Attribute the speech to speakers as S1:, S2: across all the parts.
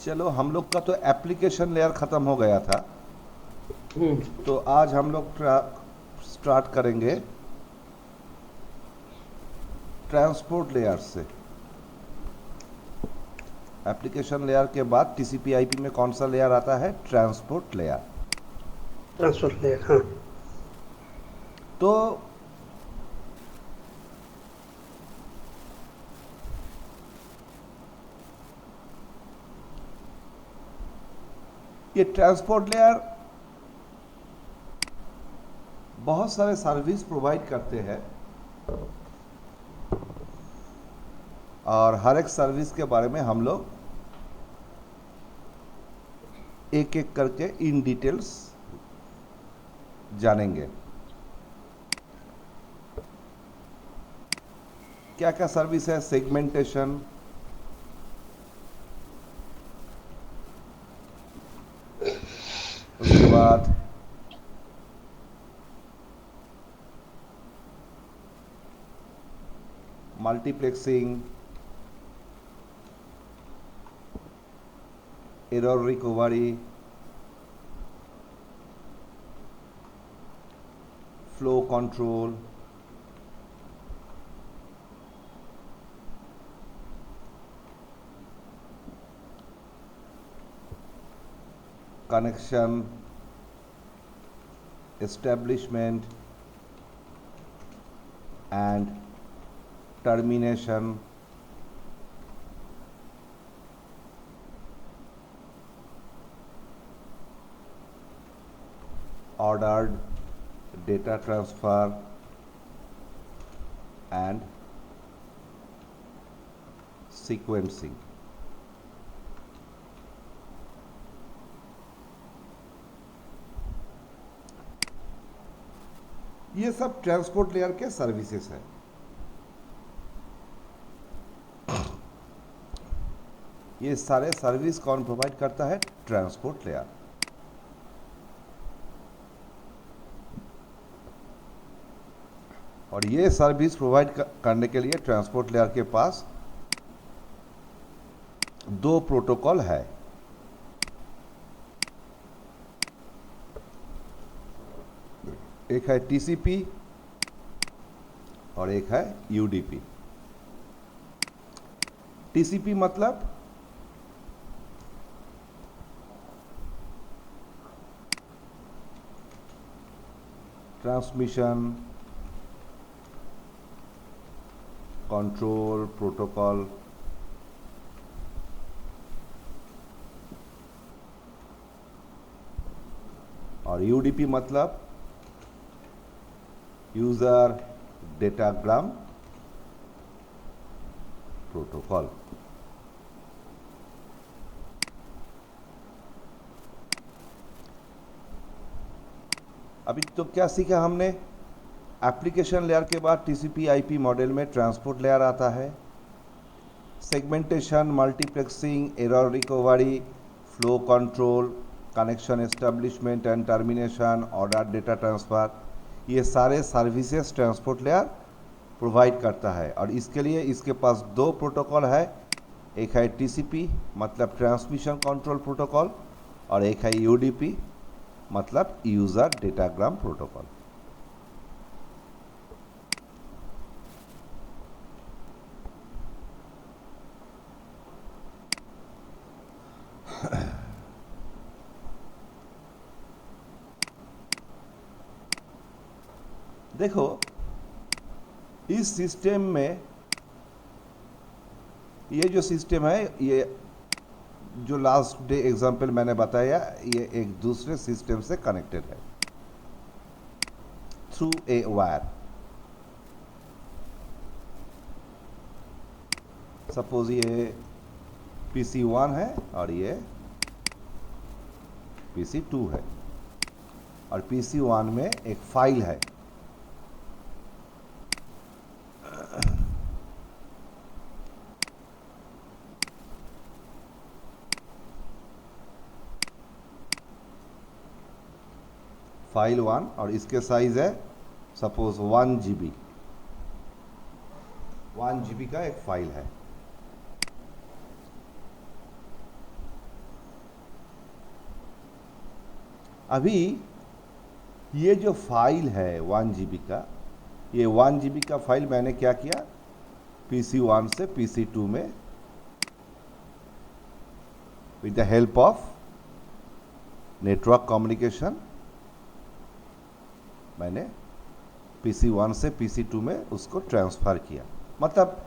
S1: चलो, हम लोग का तो एप्लीकेशन लेयर ख़त्म हो गया था।
S2: हम्म।
S1: तो आज हम लोग स्टार्ट करेंगे ट्रांसपोर्ट लेयर से। एप्लीकेशन लेयर के बाद टीसीपी आईपी में कौन सा लेयर आता है? Transport layer.
S2: ट्रांसपोर्ट लेयर, हाँ।
S1: तो ये ट्रांसपोर्ट लेयर बहुत सारे सर्विस प्रोवाइड करते हैं, और हर एक सर्विस के बारे में हम लोग एक एक करके इन डिटेल्स जानेंगे। क्या क्या सर्विस है? सेगमेंटेशन, उसके बाद multiplexing, error recovery, flow control, connection establishment and termination, ordered data transfer and sequencing। ये सब ट्रांसपोर्ट लेयर के सर्विसेज है। ये सारे सर्विस कौन प्रोवाइड करता है? Transport layer. और ये सर्विस प्रोवाइड करने के लिए ट्रांसपोर्ट लेयर के पास दो प्रोटोकॉल है। एक है टीसीपी और एक है यूडीपी। टीसीपी मतलब ट्रांसमिशन कंट्रोल प्रोटोकॉल, और यूडीपी मतलब यूजर डेटाग्राम प्रोटोकॉल। अभी तो क्या सीखा हमने? एप्लीकेशन लेयर के बाद टीसीपी आईपी मॉडल में ट्रांसपोर्ट लेयर आता है। Segmentation, multiplexing, error recovery, flow control, connection establishment and termination, order data transfer, ये सारे सर्विसेज ट्रांसपोर्ट लेयर प्रोवाइड करता है। और इसके लिए इसके पास दो प्रोटोकॉल है। एक है टीसीपी मतलब ट्रांसमिशन कंट्रोल प्रोटोकॉल, और एक है यूडीपी मतलब यूज़र डेटाग्राम प्रोटोकॉल। देखो, इस सिस्टम में ये जो सिस्टम है, ये जो लास्ट डे एग्जांपल मैंने बताया, ये एक दूसरे सिस्टम से कनेक्टेड है थ्रू ए वायर। सपोज ये PC1 है और ये PC2 है, और PC1 में एक फाइल है। फाइल 1, और इसके साइज है सपोज 1 GB। 1 GB का एक फाइल है। अभी ये जो फाइल है 1 GB का, ये 1 GB का फाइल मैंने क्या किया, PC1 से PC2 में with the help of network communication मैंने PC1 से PC2 में उसको ट्रांसफ़र किया। मतलब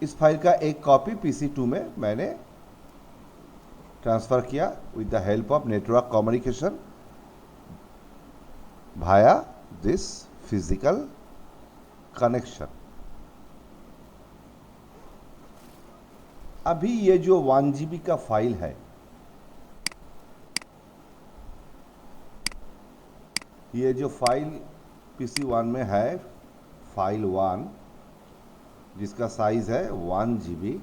S1: इस फाइल का एक कॉपी PC2 में मैंने ट्रांसफ़र किया with the help of network communication Bhaya this physical connection. अभी ये जो 1 GB का फाइल है, ये जो फाइल PC1 में है, फाइल 1 जिसका साइज है 1 GB,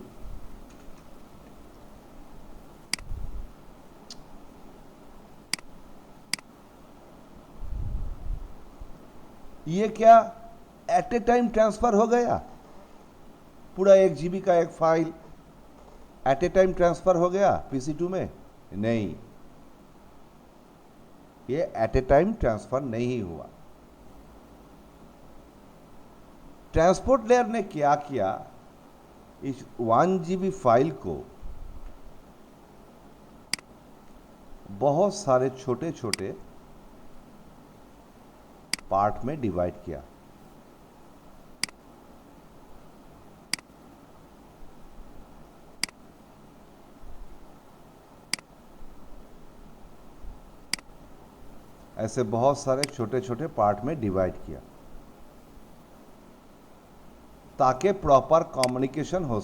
S1: ये क्या एट ए टाइम ट्रांसफर हो गया? पूरा 1 GB का एक फाइल एट ए टाइम ट्रांसफर हो गया PC2 में? नहीं, ये एट ए टाइम ट्रांसफर नहीं हुआ। ट्रांसपोर्ट लेयर ने क्या किया, इस 1 GB फाइल को बहुत सारे छोटे छोटे पार्ट में डिवाइड किया। ऐसे बहुत सारे छोटे छोटे पार्ट में डिवाइड किया ताकि प्रॉपर कम्युनिकेशन हो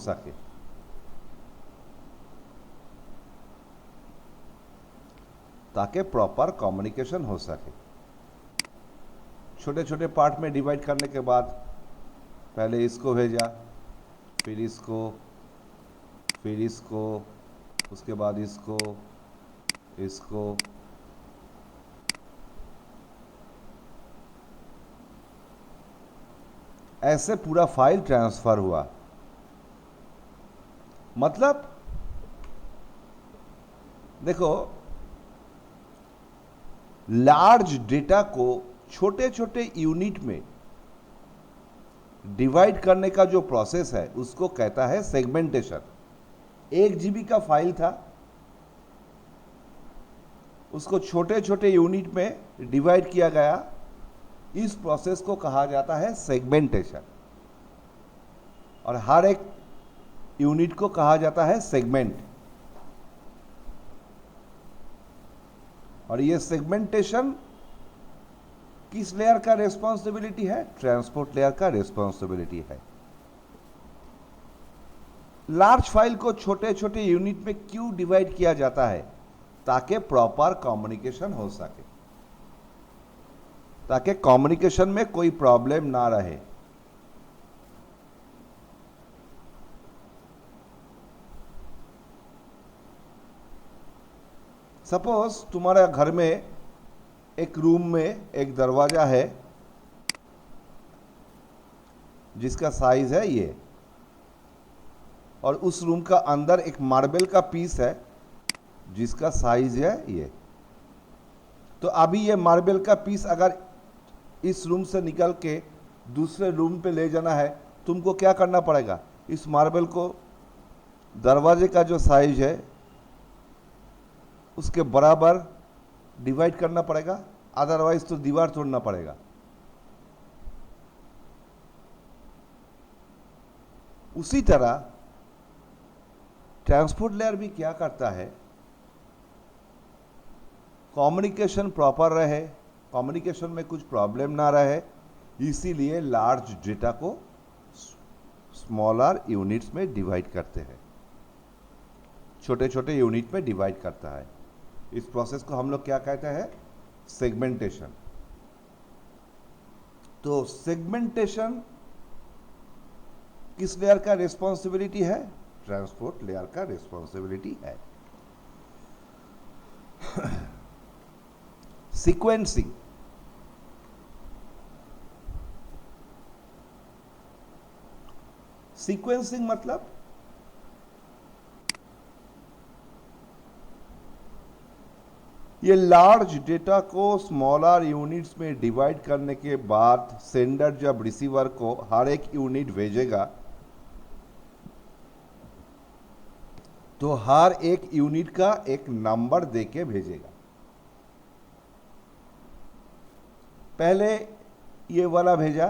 S1: सके। छोटे छोटे पार्ट में डिवाइड करने के बाद पहले इसको भेजा, फिर इसको, उसके बाद इसको ऐसे पूरा फाइल ट्रांसफर हुआ। मतलब देखो, लार्ज डेटा को छोटे छोटे यूनिट में डिवाइड करने का जो प्रोसेस है उसको कहता है सेगमेंटेशन। 1 GB का फाइल था, उसको छोटे छोटे यूनिट में डिवाइड किया गया, इस प्रोसेस को कहा जाता है सेगमेंटेशन। और हर एक यूनिट को कहा जाता है सेगमेंट। और ये सेगमेंटेशन किस लेयर का रेस्पॉन्सिबिलिटी है? ट्रांसपोर्ट लेयर का रेस्पॉन्सिबिलिटी है। लार्ज फाइल को छोटे छोटे यूनिट में क्यों डिवाइड किया जाता है? ताकि प्रॉपर कम्युनिकेशन हो सके, ताकि कम्युनिकेशन में कोई प्रॉब्लम ना रहे। सपोज तुम्हारे घर में एक रूम में एक दरवाजा है जिसका साइज है ये, और उस रूम का अंदर एक मार्बल का पीस है जिसका साइज है ये। तो अभी ये मार्बल का पीस अगर इस रूम से निकल के दूसरे रूम पे ले जाना है, तुमको क्या करना पड़ेगा? इस मार्बल को दरवाजे का जो साइज है उसके बराबर डिवाइड करना पड़ेगा, अदरवाइज तो दीवार तोड़ना पड़ेगा। उसी तरह ट्रांसपोर्ट लेयर भी क्या करता है, कम्युनिकेशन प्रॉपर रहे, कम्युनिकेशन में कुछ प्रॉब्लम ना रहे, इसीलिए लार्ज डेटा को स्मॉलर यूनिट्स में डिवाइड करते हैं, छोटे छोटे यूनिट में डिवाइड करता है। इस प्रोसेस को हम लोग क्या कहते हैं? सेगमेंटेशन। तो सेगमेंटेशन किस लेयर का रिस्पॉन्सिबिलिटी है? ट्रांसपोर्ट लेयर का रिस्पॉन्सिबिलिटी है। सीक्वेंसिंग, सीक्वेंसिंग मतलब ये लार्ज डेटा को स्मॉलर यूनिट्स में डिवाइड करने के बाद सेंडर जब रिसीवर को हर एक यूनिट भेजेगा तो हर एक यूनिट का एक नंबर देके भेजेगा। पहले ये वाला भेजा,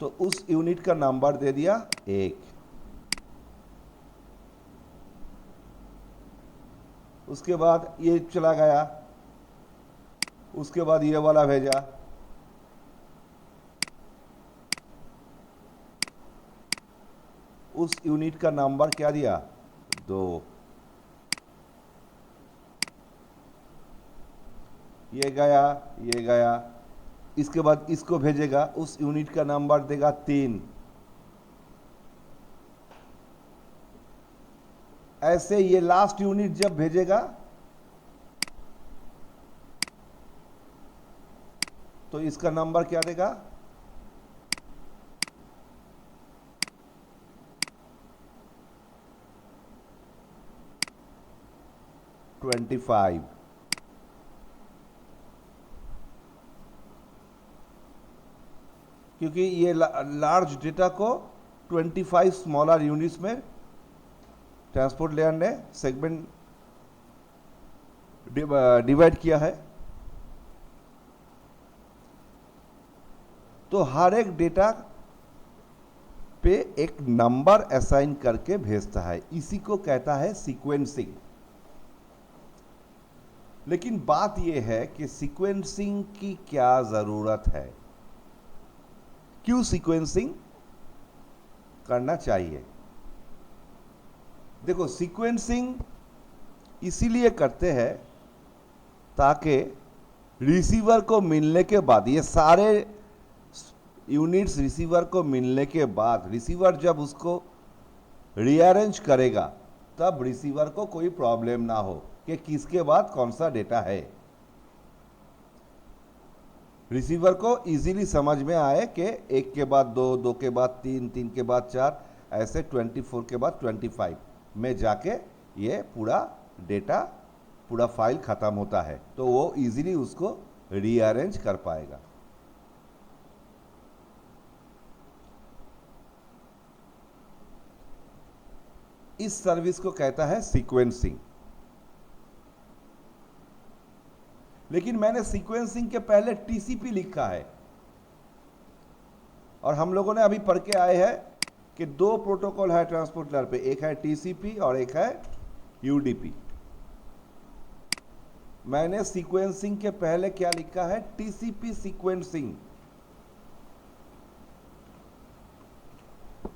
S1: तो उस यूनिट का नंबर दे दिया 1। उसके बाद ये चला गया, उसके बाद ये वाला भेजा, उस यूनिट का नंबर क्या दिया 2। ये गया, ये गया, इसके बाद इसको भेजेगा, उस यूनिट का नंबर देगा 3। ऐसे ये लास्ट यूनिट जब भेजेगा तो इसका नंबर क्या देगा 25। क्योंकि ये लार्ज डेटा को 25 स्मॉलर यूनिट्स में ट्रांसपोर्ट लेयर ने सेगमेंट डिवाइड किया है। तो हर एक डेटा पे एक नंबर असाइन करके भेजता है, इसी को कहता है सीक्वेंसिंग। लेकिन बात यह है कि सीक्वेंसिंग की क्या जरूरत है, क्यों सीक्वेंसिंग करना चाहिए। देखो, सीक्वेंसिंग इसीलिए करते हैं ताकि रिसीवर को मिलने के बाद, ये सारे यूनिट्स रिसीवर को मिलने के बाद रिसीवर जब उसको रीअरेंज करेगा तब रिसीवर को कोई प्रॉब्लम ना हो कि किसके बाद कौन सा डेटा है। रिसीवर को इजीली समझ में आए कि 1 के बाद 2, 2 के बाद 3, 3 के बाद 4, ऐसे 24 के बाद 25 में जाके ये पूरा डेटा, पूरा फाइल खत्म होता है, तो वो इजीली उसको रीअरेंज कर पाएगा। इस सर्विस को कहता है सीक्वेंसिंग। लेकिन मैंने सीक्वेंसिंग के पहले टीसीपी लिखा है, और हम लोगों ने अभी पढ़ के आए हैं कि 2 प्रोटोकॉल है ट्रांसपोर्ट लेयर पे, एक है टीसीपी और एक है यूडीपी। मैंने सीक्वेंसिंग के पहले क्या लिखा है, टीसीपी सीक्वेंसिंग।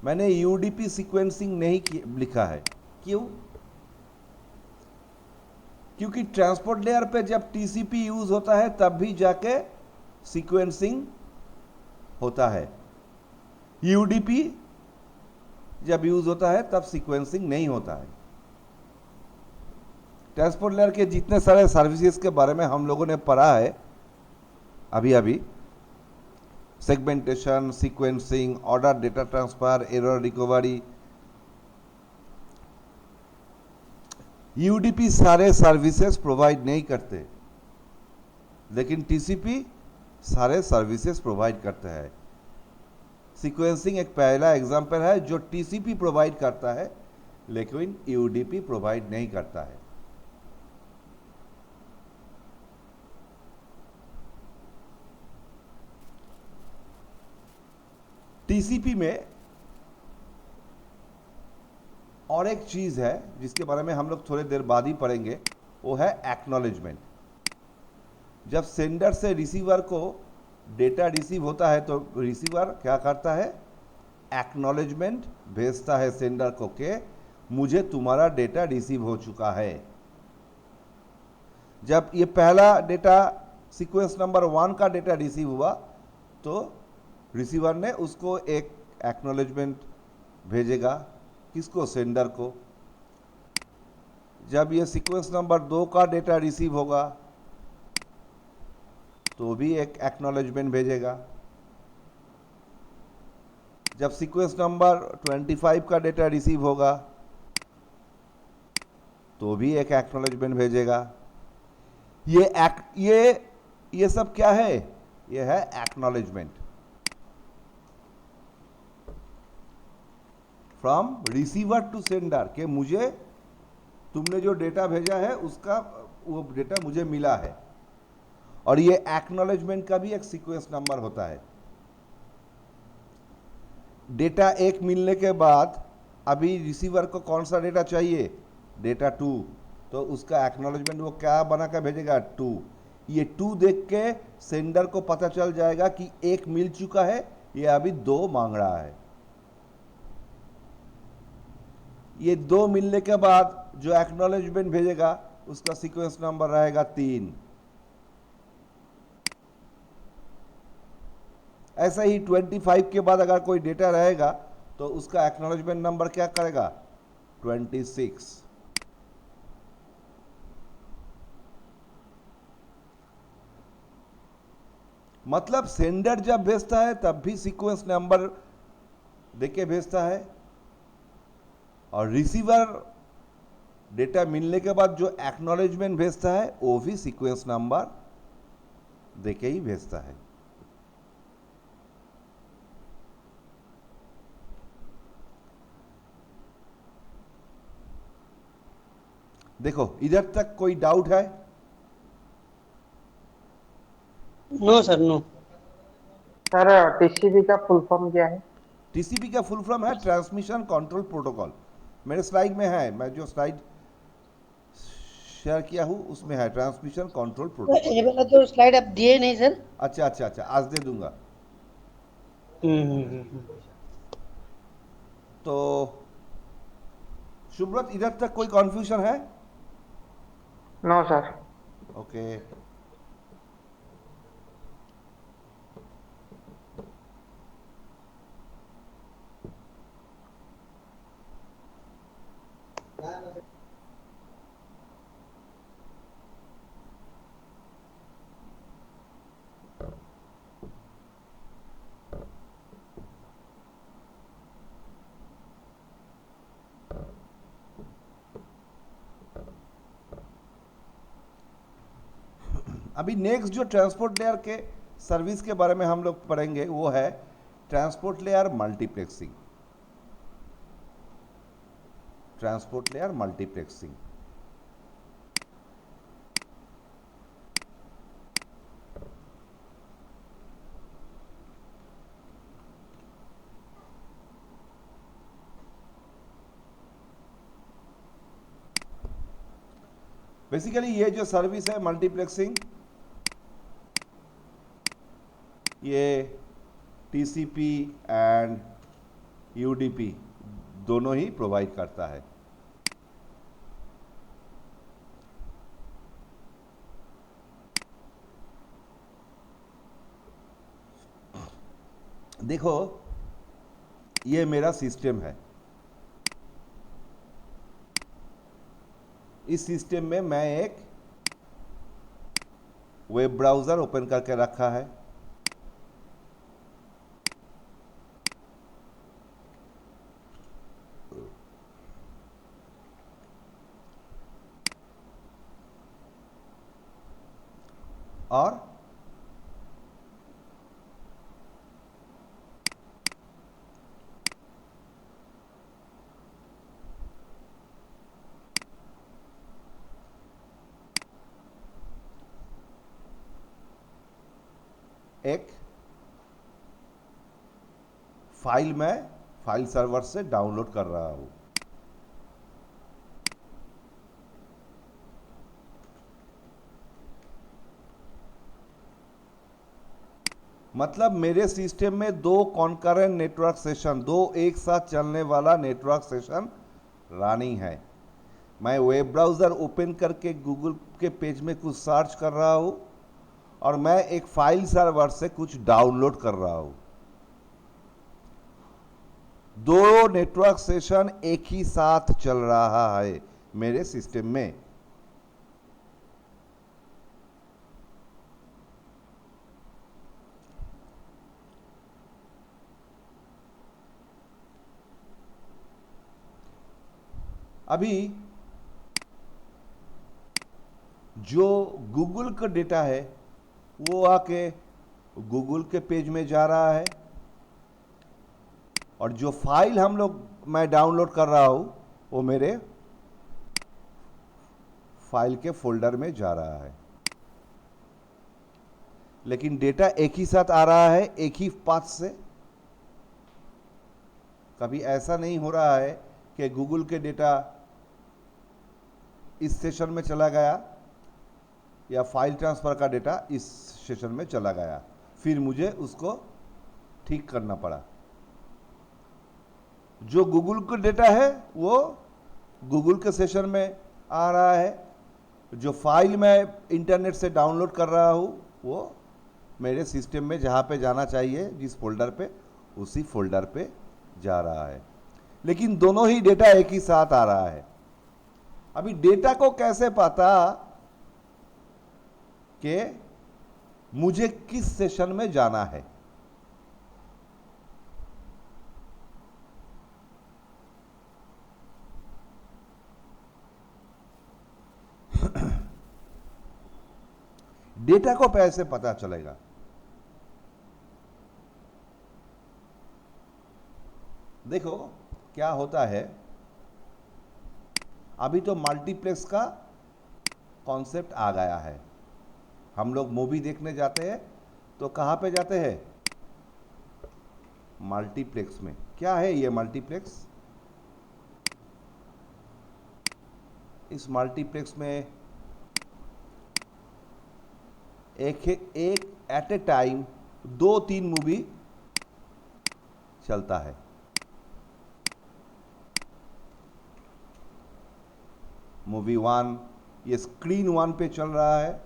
S1: मैंने यूडीपी सीक्वेंसिंग नहीं लिखा है। क्यों? क्योंकि ट्रांसपोर्ट लेयर पे जब टीसीपी यूज होता है तब भी जाके सीक्वेंसिंग होता है, यूडीपी जब यूज होता है तब सीक्वेंसिंग नहीं होता है। ट्रांसपोर्ट लेयर के जितने सारे सर्विसेज के बारे में हम लोगों ने पढ़ा है अभी अभी, segmentation, sequencing, order data transfer, error recovery, UDP सारे सर्विसेज प्रोवाइड नहीं करते, लेकिन टीसीपी सारे सर्विसेज प्रोवाइड करता है। सीक्वेंसिंग एक पहला एग्जांपल है जो टीसीपी प्रोवाइड करता है लेकिन यूडीपी प्रोवाइड नहीं करता है। टीसीपी में और एक चीज है जिसके बारे में हम लोग थोड़ी देर बाद ही पढ़ेंगे, वो है एक्नॉलेजमेंट। जब सेंडर से रिसीवर को डेटा रिसीव होता है तो रिसीवर क्या करता है, एक्नॉलेजमेंट भेजता है सेंडर को कि मुझे तुम्हारा डेटा रिसीव हो चुका है। जब ये पहला डेटा सीक्वेंस नंबर 1 का डेटा रिसीव हुआ तो रिसीवर ने उसको एक एक्नॉलेजमेंट भेजेगा, किसको, सेंडर को। जब ये सीक्वेंस नंबर 2 का डेटा रिसीव होगा तो भी एक एक्नॉलेजमेंट भेजेगा। जब सीक्वेंस नंबर 25 का डेटा रिसीव होगा तो भी एक एक्नॉलेजमेंट भेजेगा। ये सब क्या है? ये है acknowledgement from receiver to sender, कि मुझे तुमने जो डेटा भेजा है उसका वो डेटा मुझे मिला है। और ये एक्नॉलेजमेंट का भी एक सीक्वेंस नंबर होता है। डेटा एक मिलने के बाद अभी रिसीवर को कौन सा डेटा चाहिए? डेटा 2। तो उसका एक्नॉलेजमेंट वो क्या बना कर भेजेगा? 2। ये 2 देख के सेंडर को पता चल जाएगा कि एक मिल चुका है, ये अभी 2 मांग रहा है। ये 2 मिलने के बाद जो एक्नॉलेजमेंट भेजेगा उसका सीक्वेंस नंबर रहेगा 3। ऐसा ही 25 के बाद अगर कोई डेटा रहेगा तो उसका एक्नॉलेजमेंट नंबर क्या करेगा? 26। मतलब सेंडर जब भेजता है तब भी सीक्वेंस नंबर देके भेजता है, और रिसीवर डेटा मिलने के बाद जो एक्नॉलेजमेंट भेजता है वो भी सीक्वेंस नंबर देके ही भेजता है। देखो इधर तक कोई डाउट है?
S2: No sir, no.
S3: Sir TCP का फुल फॉर्म क्या है?
S1: टीसीपी का फुल फॉर्म है ट्रांसमिशन कंट्रोल प्रोटोकॉल। मेरे स्लाइड में है, मैं जो स्लाइड शेयर किया हूं उसमें है ट्रांसमिशन कंट्रोल प्रोटोकॉल।
S2: ये वाला तो स्लाइड आप दिए नहीं सर।
S1: अच्छा अच्छा अच्छा, आज दे दूंगा।
S2: हम्म।
S1: तो सुब्रत, इधर तक कोई कंफ्यूजन है?
S3: No sir.
S1: ओके। अभी नेक्स्ट जो ट्रांसपोर्ट लेयर के सर्विस के बारे में हम लोग पढ़ेंगे वो है transport layer multiplexing. Transport layer multiplexing. Basically ये जो सर्विस है मल्टीप्लेक्सिंग, ये टीसीपी एंड यूडीपी दोनों ही प्रोवाइड करता है। देखो ये मेरा सिस्टम है। इस सिस्टम में मैं एक वेब ब्राउज़र ओपन करके रखा है। और एक फाइल मैं फाइल सर्वर से डाउनलोड कर रहा हूं। मतलब मेरे सिस्टम में 2 कॉन्करेंट नेटवर्क सेशन, 2 एक साथ चलने वाला नेटवर्क सेशन रनिंग है। मैं वेब ब्राउज़र ओपन करके गूगल के पेज में कुछ सर्च कर रहा हूं और मैं एक फाइल सर्वर से कुछ डाउनलोड कर रहा हूं। 2 नेटवर्क सेशन एक ही साथ चल रहा है मेरे सिस्टम में। अभी जो गूगल का डेटा है वो आके गूगल के पेज में जा रहा है, और जो फाइल मैं डाउनलोड कर रहा हूं वो मेरे फाइल के फोल्डर में जा रहा है। लेकिन डेटा एक ही साथ आ रहा है, एक ही पाथ से। कभी ऐसा नहीं हो रहा है कि गूगल के डेटा इस सेशन में चला गया या फाइल ट्रांसफर का डेटा इस सेशन में चला गया, फिर मुझे उसको ठीक करना पड़ा। जो गूगल का डेटा है वो गूगल के सेशन में आ रहा है, जो फाइल मैं इंटरनेट से डाउनलोड कर रहा हूँ वो मेरे सिस्टम में जहाँ पे जाना चाहिए, जिस फोल्डर पे, उसी फोल्डर पे जा रहा है। लेकिन दोनों ही डेटा एक ही साथ आ रहा है। अभी डेटा को कैसे पता कि मुझे किस सेशन में जाना है? डेटा को कैसे पता चलेगा? देखो क्या होता है, अभी तो मल्टीप्लेक्स का कॉन्सेप्ट आ गया है। हम लोग मूवी देखने जाते हैं तो कहाँ पे जाते हैं? मल्टीप्लेक्स में। क्या है ये मल्टीप्लेक्स? इस मल्टीप्लेक्स में एक एट ए टाइम 2-3 मूवी चलता है। मूवी 1 ये स्क्रीन 1 पे चल रहा है,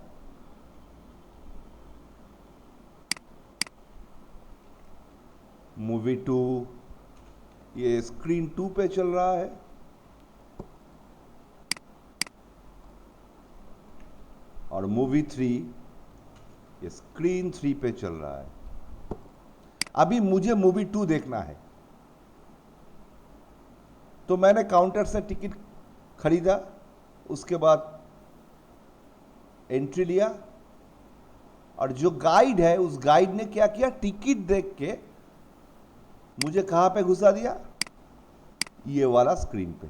S1: मूवी 2 ये स्क्रीन 2 पे चल रहा है, और मूवी 3 ये स्क्रीन 3 पे चल रहा है। अभी मुझे मूवी 2 देखना है, तो मैंने काउंटर से टिकट खरीदा, उसके बाद एंट्री लिया, और जो गाइड है उस गाइड ने क्या किया, टिकट देख के मुझे कहां पे घुसा दिया? ये वाला स्क्रीन पे।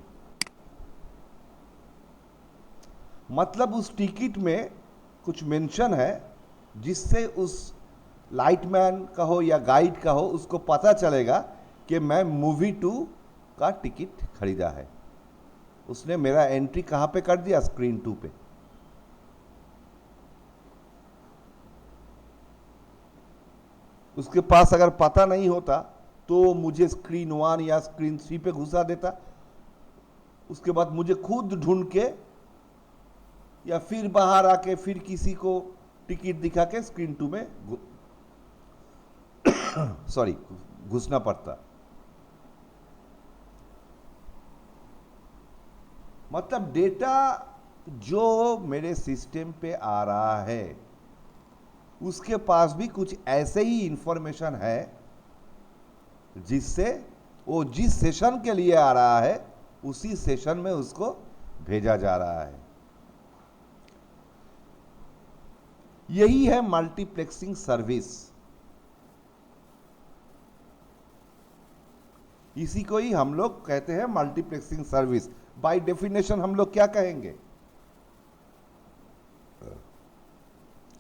S1: मतलब उस टिकट में कुछ मेंशन है जिससे उस लाइटमैन का हो या गाइड का हो, उसको पता चलेगा कि मैं मूवी 2 का टिकट खरीदा है। उसने मेरा एंट्री कहां पे कर दिया? स्क्रीन 2 पे। उसके पास अगर पता नहीं होता तो मुझे स्क्रीन 1 या स्क्रीन 3 पे घुसा देता, उसके बाद मुझे खुद ढूंढ के या फिर बाहर आके फिर किसी को टिकट दिखा के स्क्रीन 2 में घुसना पड़ता। मतलब डेटा जो मेरे सिस्टम पे आ रहा है उसके पास भी कुछ ऐसे ही इंफॉर्मेशन है जिससे वो जिस सेशन के लिए आ रहा है उसी सेशन में उसको भेजा जा रहा है। यही है मल्टीप्लेक्सिंग सर्विस। इसी को ही हम लोग कहते हैं मल्टीप्लेक्सिंग सर्विस। बाय डेफिनेशन हम लोग क्या कहेंगे?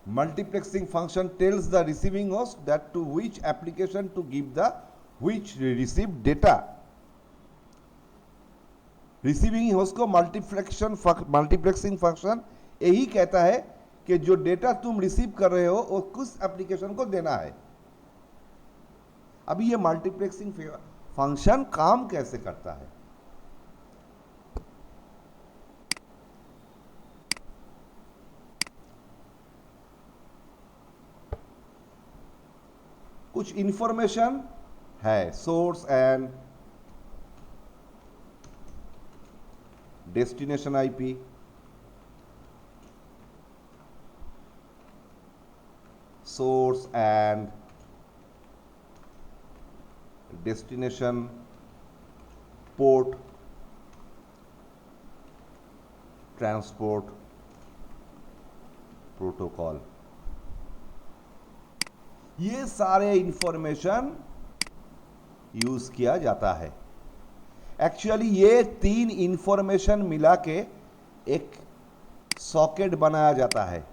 S1: Multiplexing function tells the receiving host that to which application to give the which received data. Receiving host को मल्टीप्लेक्सिंग फंक्शन यही कहता है कि जो डेटा तुम रिसीव कर रहे हो वो किस एप्लीकेशन को देना है। अभी ये मल्टीप्लेक्सिंग फंक्शन काम कैसे करता है? कुछ इंफॉर्मेशन है, source and destination IP, source and destination port, transport protocol. ये सारे इंफॉर्मेशन यूज किया जाता है। एक्चुअली ये तीन इंफॉर्मेशन मिला के एक सॉकेट बनाया जाता है।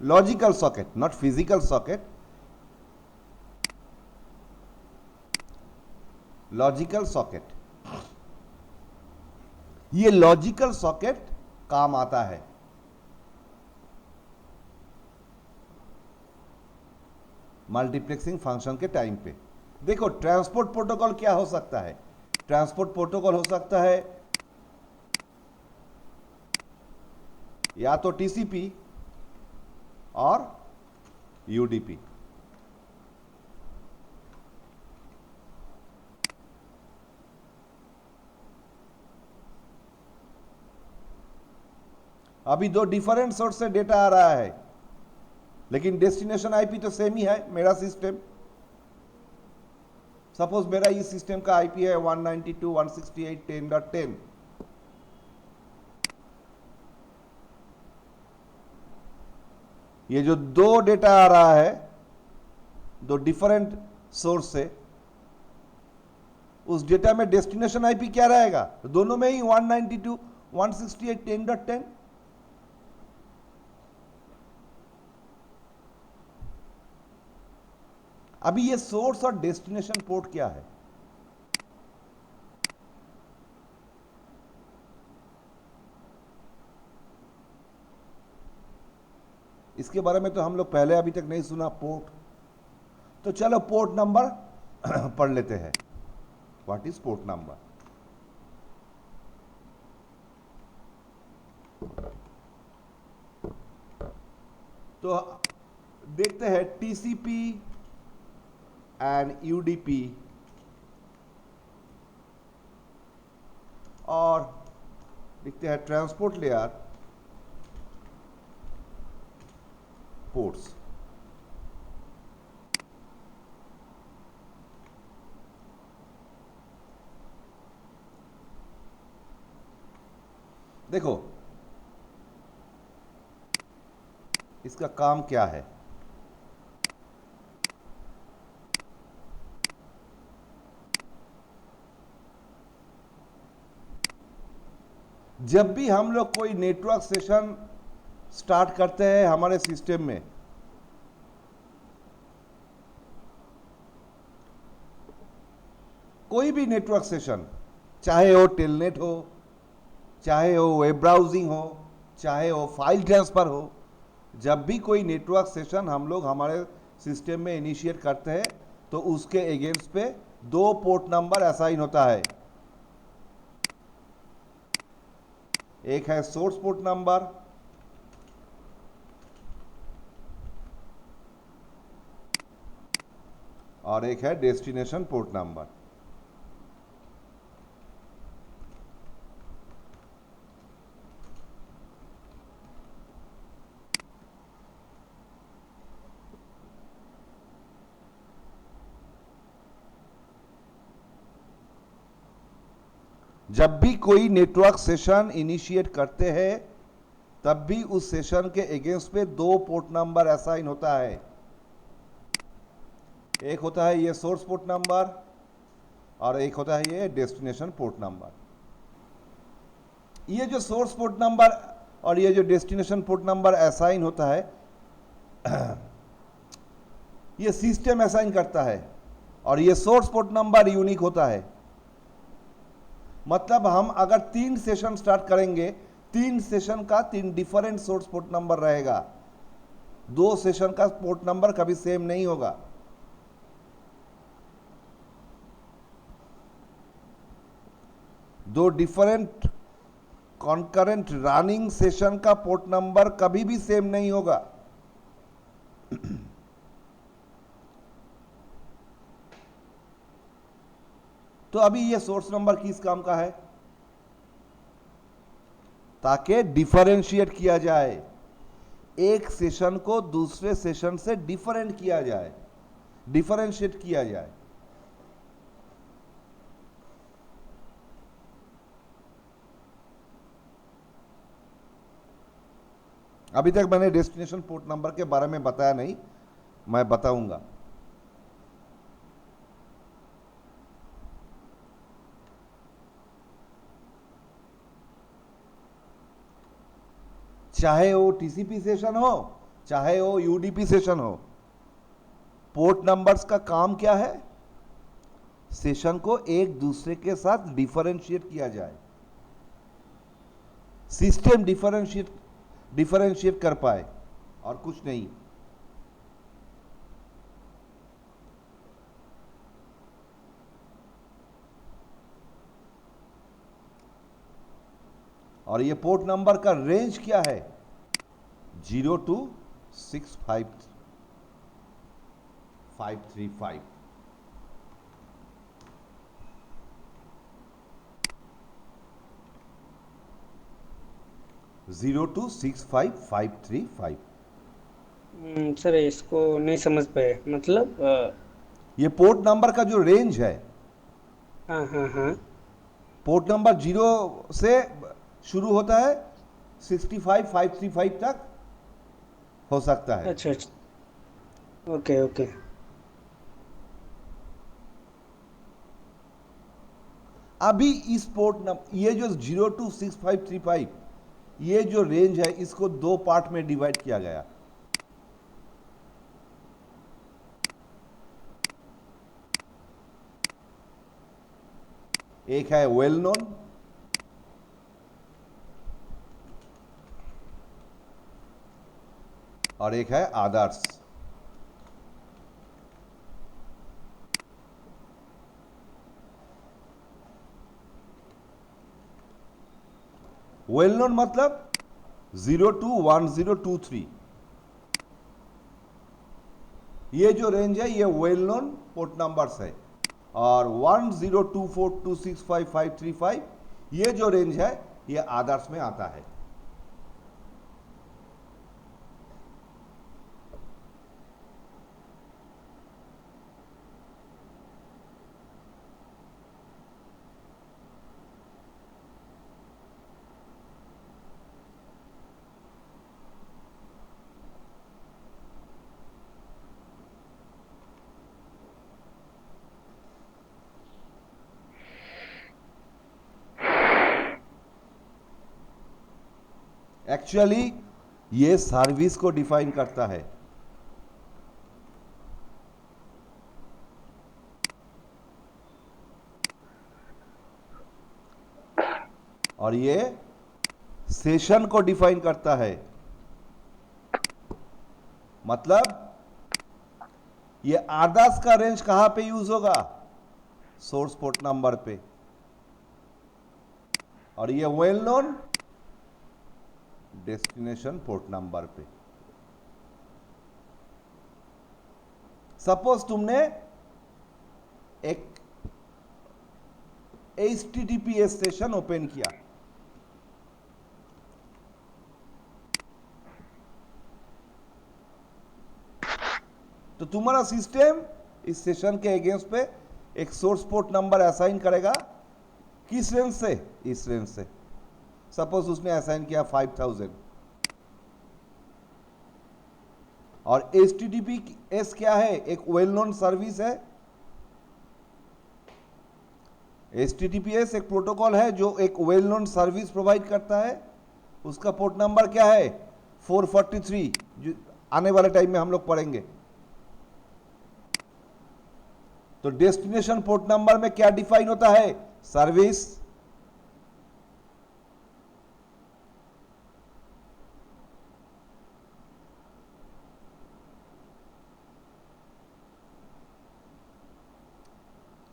S1: Logical socket, not physical socket, logical socket. ये लॉजिकल सॉकेट काम आता है मल्टीप्लेक्सिंग फंक्शन के टाइम पे। देखो ट्रांसपोर्ट प्रोटोकॉल क्या हो सकता है? ट्रांसपोर्ट प्रोटोकॉल हो सकता है या तो टीसीपी और यूडीपी। अभी दो डिफरेंट सोर्स से डेटा आ रहा है, लेकिन डेस्टिनेशन आईपी तो सेम ही है। मेरा सिस्टम, सपोज मेरा इस सिस्टम का आईपी है 192.168.10.10। ये जो दो डेटा आ रहा है दो डिफरेंट सोर्स से, उस डेटा में डेस्टिनेशन आईपी क्या रहेगा? दोनों में ही 192.168.10.10। अभी ये सोर्स और डेस्टिनेशन पोर्ट क्या है? इसके बारे में तो हम लोग पहले अभी तक नहीं सुना, पोर्ट। तो चलो पोर्ट नंबर पढ़ लेते हैं। What is port number? तो देखते हैं टीसीपी एंड यूडीपी और देखते हैं ट्रांसपोर्ट लेयर पोर्ट्स। देखो इसका काम क्या है? जब भी हम लोग कोई नेटवर्क सेशन स्टार्ट करते हैं हमारे सिस्टम में, कोई भी नेटवर्क सेशन, चाहे वो टेलनेट हो, चाहे वो वेब ब्राउजिंग हो, चाहे वो फाइल ट्रांसफर हो, जब भी कोई नेटवर्क सेशन हम लोग हमारे सिस्टम में इनिशिएट करते हैं तो उसके अगेंस्ट पे दो पोर्ट नंबर असाइन होता है। एक है सोर्स पोर्ट नंबर और एक है डेस्टिनेशन पोर्ट नंबर। जब भी कोई नेटवर्क सेशन इनिशिएट करते हैं तब भी उस सेशन के अगेंस्ट पे दो पोर्ट नंबर असाइन होता है। एक होता है ये सोर्स पोर्ट नंबर और एक होता है ये डेस्टिनेशन पोर्ट नंबर। ये जो सोर्स पोर्ट नंबर और ये जो डेस्टिनेशन पोर्ट नंबर असाइन होता है ये सिस्टम असाइन करता है और ये सोर्स पोर्ट नंबर यूनिक होता है। मतलब हम अगर 3 सेशन स्टार्ट करेंगे, 3 सेशन का 3 डिफरेंट सोर्स पोर्ट नंबर रहेगा। 2 सेशन का पोर्ट नंबर कभी सेम नहीं होगा। दो डिफरेंट कॉन्करेंट रनिंग सेशन का पोर्ट नंबर कभी भी सेम नहीं होगा। तो अभी ये सोर्स नंबर किस काम का है? ताकि डिफरेंशिएट किया जाए, एक सेशन को दूसरे सेशन से डिफरेंट किया जाए, डिफरेंशिएट किया जाए। अभी तक मैंने डेस्टिनेशन पोर्ट नंबर के बारे में बताया नहीं, मैं बताऊंगा। चाहे वो टीसीपी सेशन हो, चाहे वो यूडीपी सेशन हो, पोर्ट नंबर्स का काम क्या है? सेशन को एक दूसरे के साथ डिफरेंशिएट किया जाए, सिस्टम डिफरेंशिएट कर पाए, और कुछ नहीं। और ये पोर्ट नंबर का रेंज क्या है? 0265535। 0265535।
S2: सर इसको नहीं समझ पाए, मतलब
S1: ये पोर्ट नंबर का जो रेंज है,
S2: हाँ हाँ हाँ।
S1: पोर्ट नंबर 0 से शुरू होता है, 65535 तक हो सकता है।
S2: अच्छा अच्छा, ओके ओके।
S1: अभी इस पोर्ट नंबर, ये जो 026535, ये जो रेंज है, इसको दो पार्ट में डिवाइड किया गया। एक है वेल नोन, और एक है आदर्श। वेल नोन मतलब 021023, ये जो रेंज है ये वेल नोन पोर्ट नंबर्स है। और 1024265535, ये जो रेंज है ये आदर्श में आता है। एक्चुअली ये सर्विस को डिफाइन करता है। और ये सेशन को डिफाइन करता है। मतलब ये आदर्श का रेंज कहां पे यूज होगा? सोर्स पोर्ट नंबर पे। और ये well known destination port number पे। सपोज तुमने एक HTTPS सेशन ओपन किया, तो तुम्हारा सिस्टम इस सेशन के अगेंस्ट पे एक सोर्स पोर्ट नंबर असाइन करेगा। किस रेंज से? इस रेंज से। सपोज उसने असाइन किया 5000। और HTTPS क्या है? एक वेल नोन सर्विस है। HTTPS एक प्रोटोकॉल है जो एक वेल नोन सर्विस प्रोवाइड करता है। उसका पोर्ट नंबर क्या है? 443, जो आने वाले टाइम में हम लोग पढ़ेंगे। तो डेस्टिनेशन पोर्ट नंबर में क्या डिफाइन होता है? सर्विस।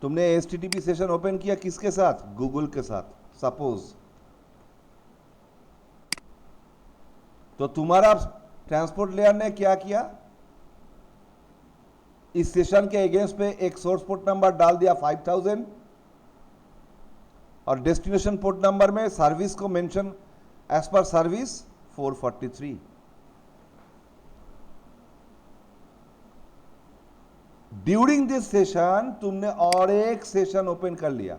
S1: तुमने HTTP सेशन ओपन किया किसके साथ? गूगल के साथ सपोज। तो तुम्हारा ट्रांसपोर्ट लेयर ने क्या किया? इस सेशन के अगेंस्ट पे एक सोर्स पोर्ट नंबर डाल दिया 5000, और डेस्टिनेशन पोर्ट नंबर में सर्विस को मेंशन एज पर सर्विस 443। ड्यूरिंग दिस सेशन तुमने और एक सेशन ओपन कर लिया,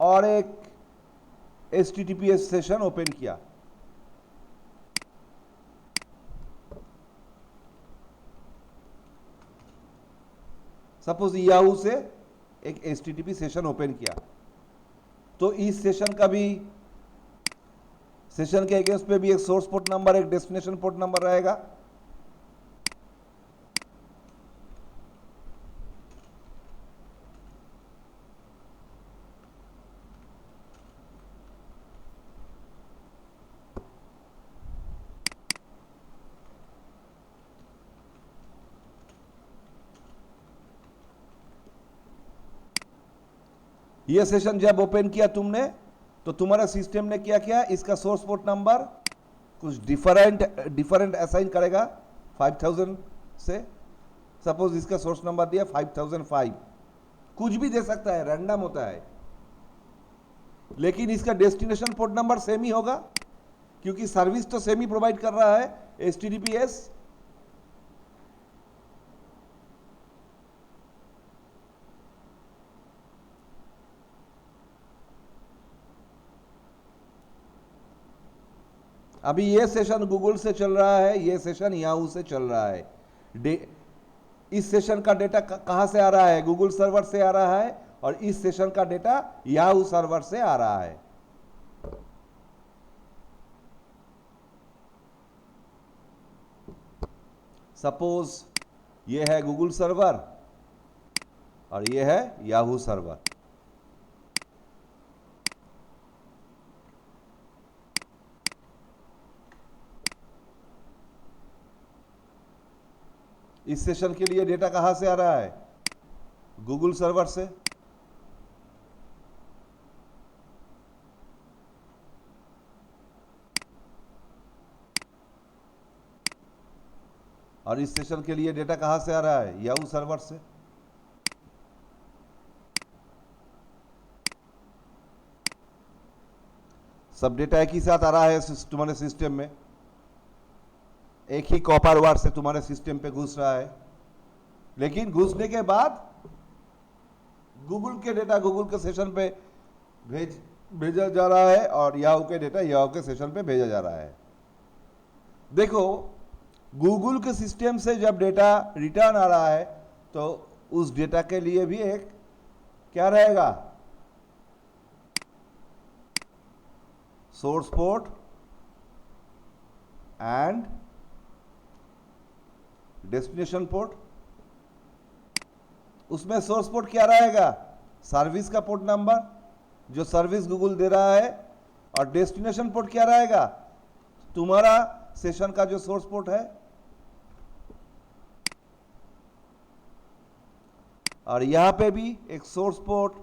S1: और एक HTTPS सेशन ओपन किया, सपोज याहू से एक HTTP सेशन ओपन किया, तो इस सेशन का भी, सेशन के अगेंस्ट पे भी एक सोर्स पोर्ट नंबर, एक डेस्टिनेशन पोर्ट नंबर रहेगा। ये सेशन जब ओपन किया तुमने, तो तुम्हारा सिस्टम ने क्या किया, इसका सोर्स पोर्ट नंबर कुछ डिफरेंट असाइन करेगा 5000 से। सपोज इसका सोर्स नंबर दिया 5005, कुछ भी दे सकता है, रैंडम होता है, लेकिन इसका डेस्टिनेशन पोर्ट नंबर सेम ही होगा, क्योंकि सर्विस तो सेम ही प्रोवाइड कर रहा है HTTPS। अभी ये सेशन गूगल से चल रहा है, ये सेशन याहू से चल रहा है। इस सेशन का डेटा कहां से आ रहा है, गूगल सर्वर से आ रहा है, और इस सेशन का डेटा याहू सर्वर से आ रहा है। सपोज ये है गूगल सर्वर और ये है याहू सर्वर। इस सेशन के लिए डेटा कहां से आ रहा है, गूगल सर्वर से। और इस सेशन के लिए डेटा कहां से आ रहा है, याहू सर्वर से। सब डेटा एक ही साथ आ रहा है तुम्हारे सिस्टम में, एक ही कॉपर वायर से तुम्हारे सिस्टम पे घुस रहा है, लेकिन घुसने के बाद गूगल के डेटा गूगल के सेशन पे भेजा जा रहा है, और याहू के डेटा याहू के सेशन पे भेजा जा रहा है। देखो, गूगल के सिस्टम से जब डेटा रिटर्न आ रहा है, तो उस डेटा के लिए भी एक क्या रहेगा, source port and destination port. उसमें सोर्स पोर्ट क्या रहेगा, सर्विस का पोर्ट नंबर जो सर्विस गूगल दे रहा है, और डेस्टिनेशन पोर्ट क्या रहेगा, तुम्हारा सेशन का जो सोर्स पोर्ट है। और यहां पे भी एक सोर्स पोर्ट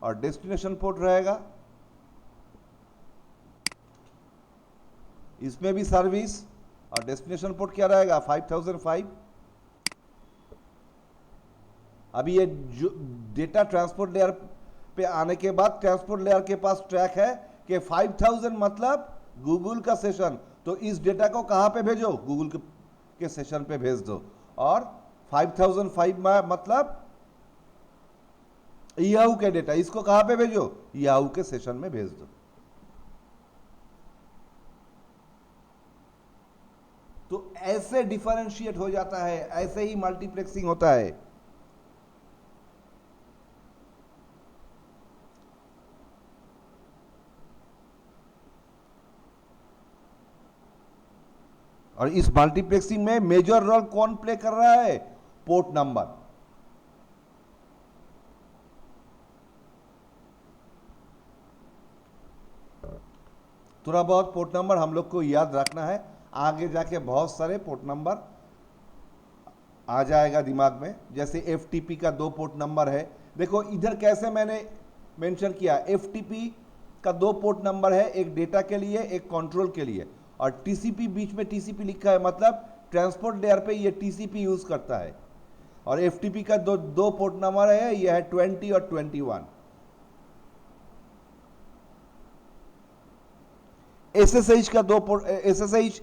S1: और डेस्टिनेशन पोर्ट रहेगा। इसमें भी सर्विस और डेस्टिनेशन पोर्ट क्या रहेगा, 5005। अभी ये डेटा ट्रांसपोर्ट लेयर पे आने के बाद ट्रांसपोर्ट लेयर के पास ट्रैक है कि 5000 मतलब गूगल का सेशन, तो इस डेटा को कहां पे भेजो, गूगल के सेशन पे भेज दो। और 5005 मतलब याहू के डेटा, इसको कहां पे भेजो, याहू के सेशन में भेज दो। तो ऐसे डिफरेंशिएट हो जाता है, ऐसे ही मल्टीप्लेक्सिंग होता है। और इस मल्टीप्लेक्सिंग में मेजर रोल कौन प्ले कर रहा है, पोर्ट नंबर। थोड़ा बहुत पोर्ट नंबर हम लोग को याद रखना है, आगे जाके बहुत सारे पोर्ट नंबर आ जाएगा दिमाग में। जैसे FTP का 2 पोर्ट नंबर है, देखो इधर कैसे मैंने मेंशन किया, FTP का 2 पोर्ट नंबर है, एक डेटा के लिए, एक कंट्रोल के लिए। और TCP, बीच में TCP लिखा है, मतलब ट्रांसपोर्ट लेयर पे ये TCP यूज करता है। और FTP का दो पोर्ट नंबर है, यह है 20 और 21। SSH का 2 पोर्ट, SSH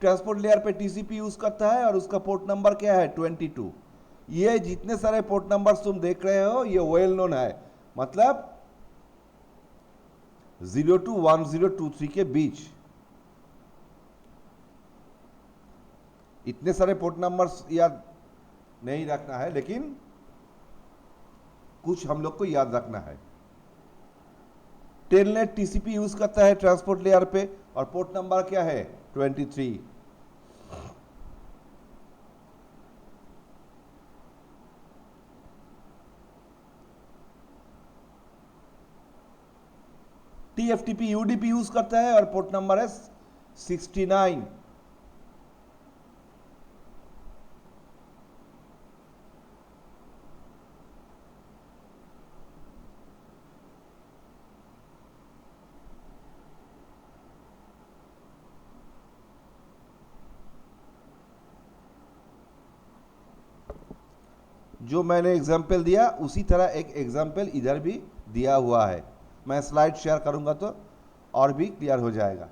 S1: ट्रांसपोर्ट लेयर पे TCP यूज करता है, और उसका पोर्ट नंबर क्या है, 22। ये जितने सारे पोर्ट नंबर्स तुम देख रहे हो, ये वेल नोन है, मतलब 0 to 1023 के बीच। इतने सारे पोर्ट नंबर्स याद नहीं रखना है, लेकिन कुछ हम लोग को याद रखना है। टेलनेट टीसीपी यूज करता है ट्रांसपोर्ट लेयर पे, और पोर्ट नंबर क्या है 23। टीएफटीपी यूडीपी यूज करता है और पोर्ट नंबर है 69। जो मैंने एग्जाम्पल दिया उसी तरह एक एग्जाम्पल इधर भी दिया हुआ है। मैं स्लाइड शेयर करूंगा तो और भी क्लियर हो जाएगा।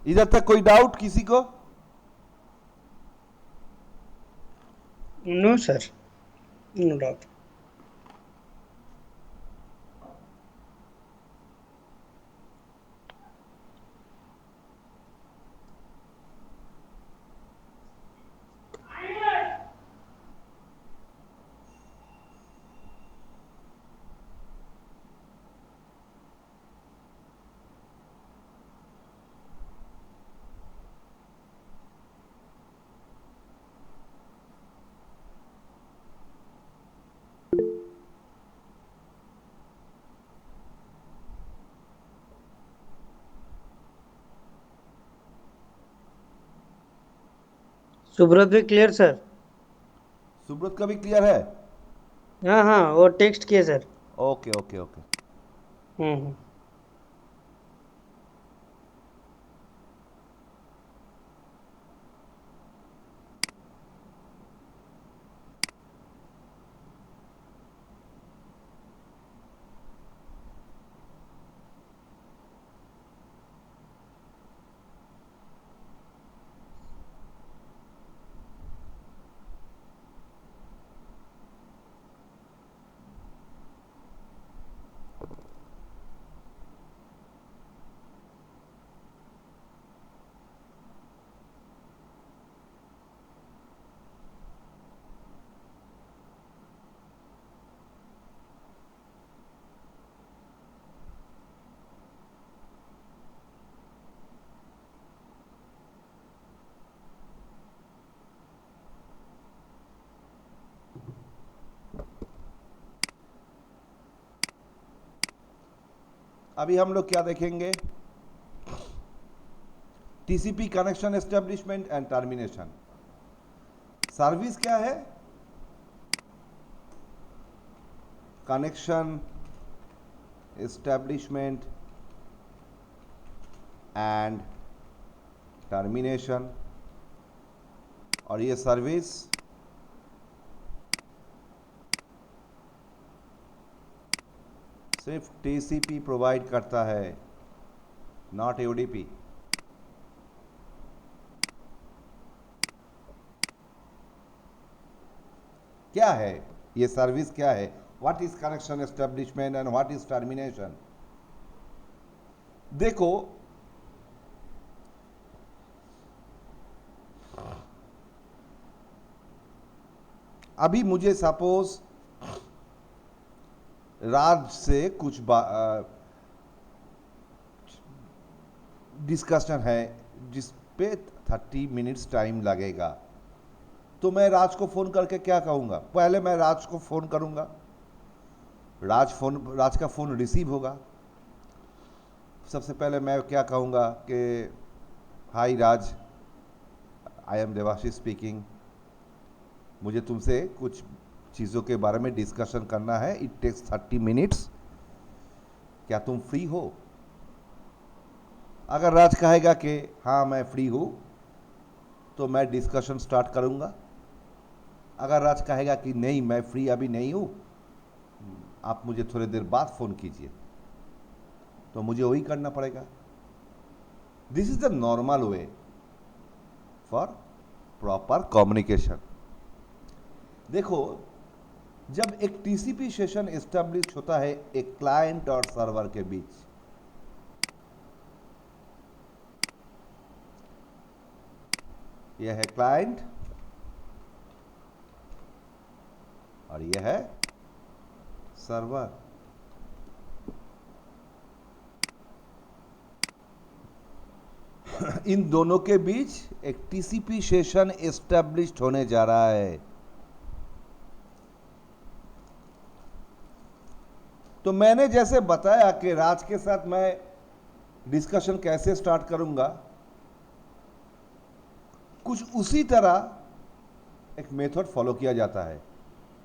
S1: इधर तक कोई डाउट किसी को?
S2: No sir, no doubt. Subrata भी क्लियर सर?
S1: सुब्रत का भी क्लियर है?
S2: हाँ हाँ, वो टेक्स्ट किए sir.
S1: Okay okay okay.
S2: Hmm.
S1: अभी हम लोग क्या देखेंगे? TCP connection establishment and termination. Service क्या है? Connection establishment and termination. और ये सर्विस सिर्फ टीसीपी प्रोवाइड करता है, नॉट यूडीपी। क्या है ये सर्विस? क्या है? What is connection establishment and what is termination? देखो, अभी मुझे सपोज राज से कुछ डिस्कशन है जिस पे 30 मिनट्स टाइम लगेगा, तो मैं राज को फ़ोन करके क्या कहूँगा? पहले मैं राज को फ़ोन करूँगा, राज का फ़ोन रिसीव होगा। सबसे पहले मैं क्या कहूँगा कि हाय राज, आई एम देवाशीष स्पीकिंग, मुझे तुमसे कुछ चीज़ों के बारे में डिस्कशन करना है, इट टेक्स 30 मिनट्स, क्या तुम फ्री हो? अगर राज कहेगा कि हाँ मैं फ्री हूँ, तो मैं डिस्कशन स्टार्ट करूँगा। अगर राज कहेगा कि नहीं मैं फ्री अभी नहीं हूँ, आप मुझे थोड़ी देर बाद फ़ोन कीजिए, तो मुझे वही करना पड़ेगा। This is the normal way for proper communication. देखो, जब एक टीसीपी सेशन एस्टेब्लिश होता है एक क्लाइंट और सर्वर के बीच, यह है क्लाइंट और यह है सर्वर। इन दोनों के बीच एक टीसीपी सेशन एस्टेब्लिश्ड होने जा रहा है। तो मैंने जैसे बताया कि राज के साथ मैं डिस्कशन कैसे स्टार्ट करूंगा, कुछ उसी तरह एक मेथड फॉलो किया जाता है।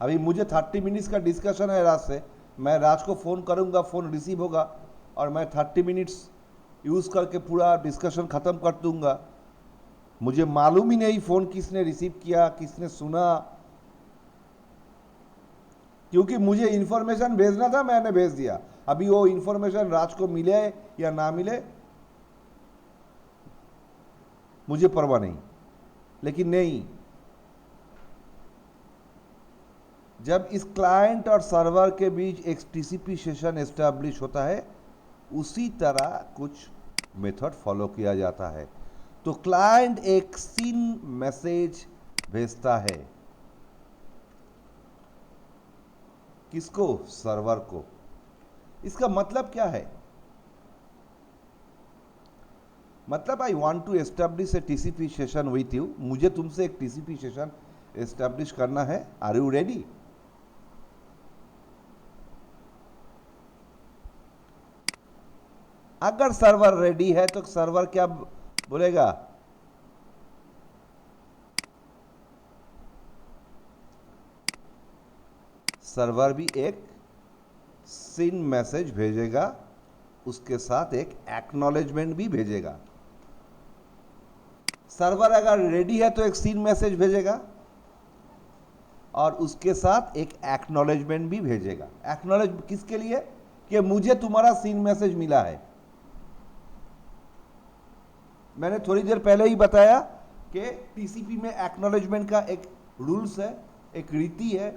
S1: अभी मुझे 30 मिनट्स का डिस्कशन है राज से, मैं राज को फ़ोन करूंगा, फ़ोन रिसीव होगा और मैं 30 मिनट्स यूज़ करके पूरा डिस्कशन ख़त्म कर दूंगा। मुझे मालूम ही नहीं फ़ोन किसने रिसीव किया, किसने सुना, क्योंकि मुझे इन्फॉर्मेशन भेजना था, मैंने भेज दिया। अभी वो इन्फॉर्मेशन राज को मिले या ना मिले मुझे परवाह नहीं। लेकिन नहीं, जब इस क्लाइंट और सर्वर के बीच एक टीसीपी सेशन एस्टैब्लिश होता है, उसी तरह कुछ मेथड फॉलो किया जाता है। तो क्लाइंट एक सीन मैसेज भेजता है, किसको? सर्वर को। इसका मतलब क्या है? मतलब I want to establish a TCP session with you. मुझे तुमसे एक टीसीपी सेशन एस्टैब्लिश करना है। Are you ready? अगर सर्वर रेडी है तो सर्वर क्या बोलेगा? सर्वर भी एक सीन मैसेज भेजेगा, उसके साथ एक एक्नॉलेजमेंट भी भेजेगा। सर्वर अगर रेडी है तो एक सीन मैसेज भेजेगा और उसके साथ एक एक्नॉलेजमेंट भी भेजेगा। एक्नॉलेज किसके लिए? कि मुझे तुम्हारा सीन मैसेज मिला है। मैंने थोड़ी देर पहले ही बताया कि टीसीपी में एक्नॉलेजमेंट का एक रूल्स है, एक रीति है।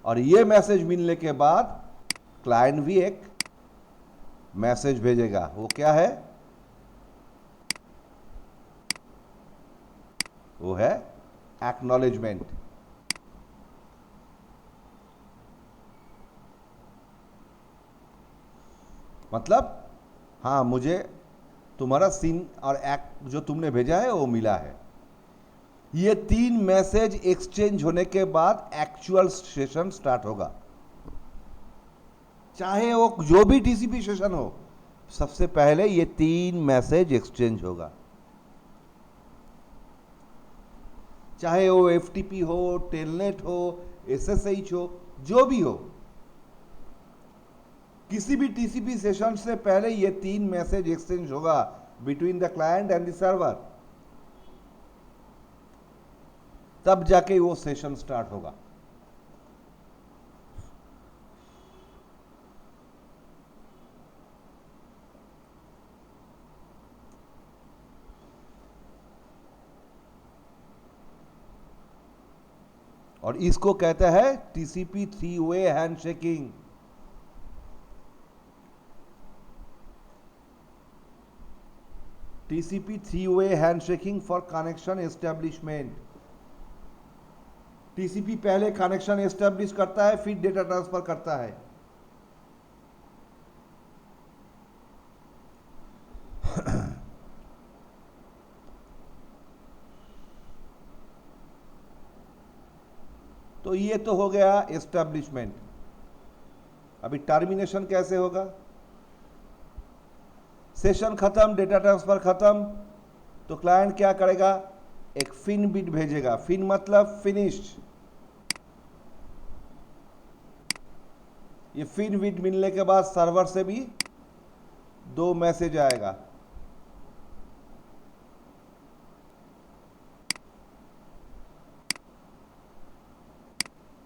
S1: और ये मैसेज मिलने के बाद क्लाइंट भी एक मैसेज भेजेगा। वो क्या है? वो है एक्नॉलेजमेंट। मतलब हाँ, मुझे तुम्हारा सीन और एक्ट जो तुमने भेजा है वो मिला है। ये 3 मैसेज एक्सचेंज होने के बाद एक्चुअल सेशन स्टार्ट होगा। चाहे वो जो भी टीसीपी सेशन हो, सबसे पहले ये 3 मैसेज एक्सचेंज होगा। चाहे वो एफटीपी हो, टेलनेट हो, एसएसएच हो, जो भी हो, किसी भी टीसीपी सेशन से पहले ये 3 मैसेज एक्सचेंज होगा between the client and the server. तब जाके वो सेशन स्टार्ट होगा। और इसको कहता है TCP 3 way handshaking. TCP 3 way handshaking for connection establishment. TCP पहले कनेक्शन एस्टेब्लिश करता है, फिर डेटा ट्रांसफर करता है। तो ये तो हो गया एस्टेब्लिशमेंट। अभी टर्मिनेशन कैसे होगा? सेशन खत्म, डेटा ट्रांसफर खत्म, तो क्लाइंट क्या करेगा? एक फिन बिट भेजेगा। फिन मतलब फिनिश्ड। ये फिन बिट मिलने के बाद सर्वर से भी 2 मैसेज आएगा।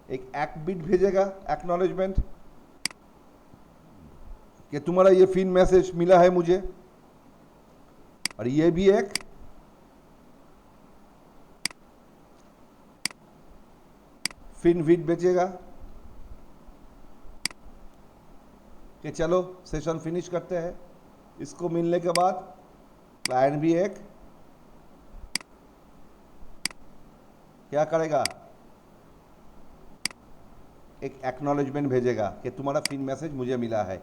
S1: एक बिट भेजेगा एक्नॉलेजमेंट कि तुम्हारा ये फिन मैसेज मिला है मुझे, और ये भी एक फिन बिट भेजेगा कि चलो सेशन फिनिश करते हैं। इसको मिलने के बाद क्लाइंट भी एक क्या करेगा, एक एक्नॉलेजमेंट भेजेगा कि तुम्हारा फिन मैसेज मुझे मिला है।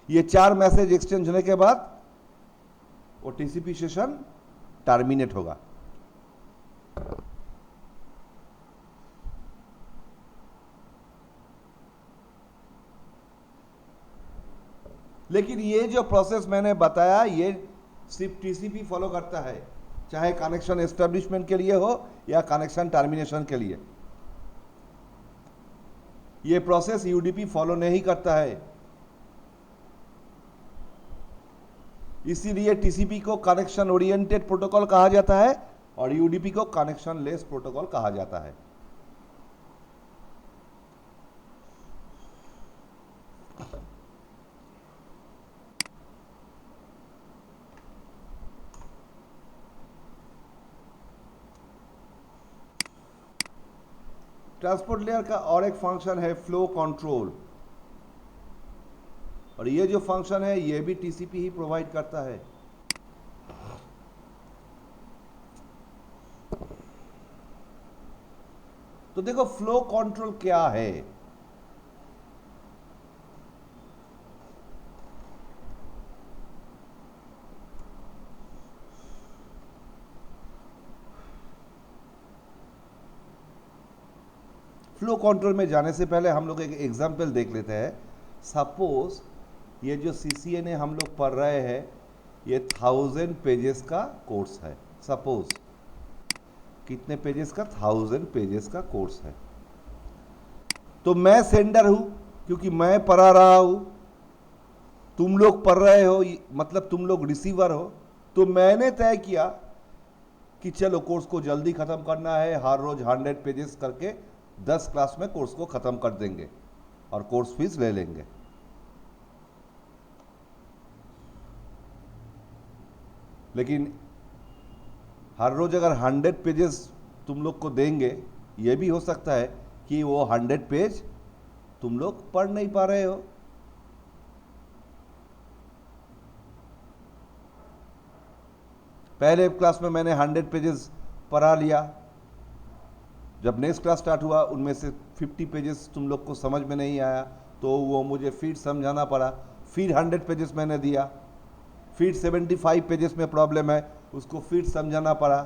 S1: ये 4 मैसेज एक्सचेंज होने के बाद वो टीसीपी सेशन टर्मिनेट होगा। लेकिन ये जो प्रोसेस मैंने बताया ये सिर्फ टीसीपी फॉलो करता है, चाहे कनेक्शन एस्टेब्लिशमेंट के लिए हो या कनेक्शन टर्मिनेशन के लिए। ये प्रोसेस यूडीपी फॉलो नहीं करता है। इसीलिए टीसीपी को कनेक्शन ओरिएंटेड प्रोटोकॉल कहा जाता है और यूडीपी को कनेक्शन लेस प्रोटोकॉल कहा जाता है। ट्रांसपोर्ट लेयर का और एक फंक्शन है फ्लो कंट्रोल, और ये जो फंक्शन है ये भी टीसीपी ही प्रोवाइड करता है। तो देखो फ्लो कंट्रोल क्या है। फ्लो कंट्रोल में जाने से पहले हम लोग एक एग्जांपल देख लेते हैं। सपोज ये जो सीसीएन हम लोग पढ़ रहे हैं ये 1000 पेजेस का कोर्स है। सपोज कितने पेजेस का, 1000 पेजेस का कोर्स है। तो मैं सेंडर हूं क्योंकि मैं पढ़ा रहा हूं, तुम लोग पढ़ रहे हो, मतलब तुम लोग रिसीवर हो। तो मैंने तय किया कि चलो कोर्स को जल्दी खत्म करना है, हर रोज 100 पेजेस करके 10 क्लास में कोर्स को खत्म कर देंगे और कोर्स फीस ले लेंगे। लेकिन हर रोज अगर 100 पेजेस तुम लोग को देंगे, यह भी हो सकता है कि वो 100 पेज तुम लोग पढ़ नहीं पा रहे हो। पहले क्लास में मैंने 100 पेजेस पढ़ा लिया, जब नेक्स्ट क्लास स्टार्ट हुआ उनमें से 50 पेजेस तुम लोग को समझ में नहीं आया, तो वो मुझे फिर समझाना पड़ा। फिर 100 पेजेस मैंने दिया, फिर 75 पेजेस में प्रॉब्लम है, उसको फिर समझाना पड़ा।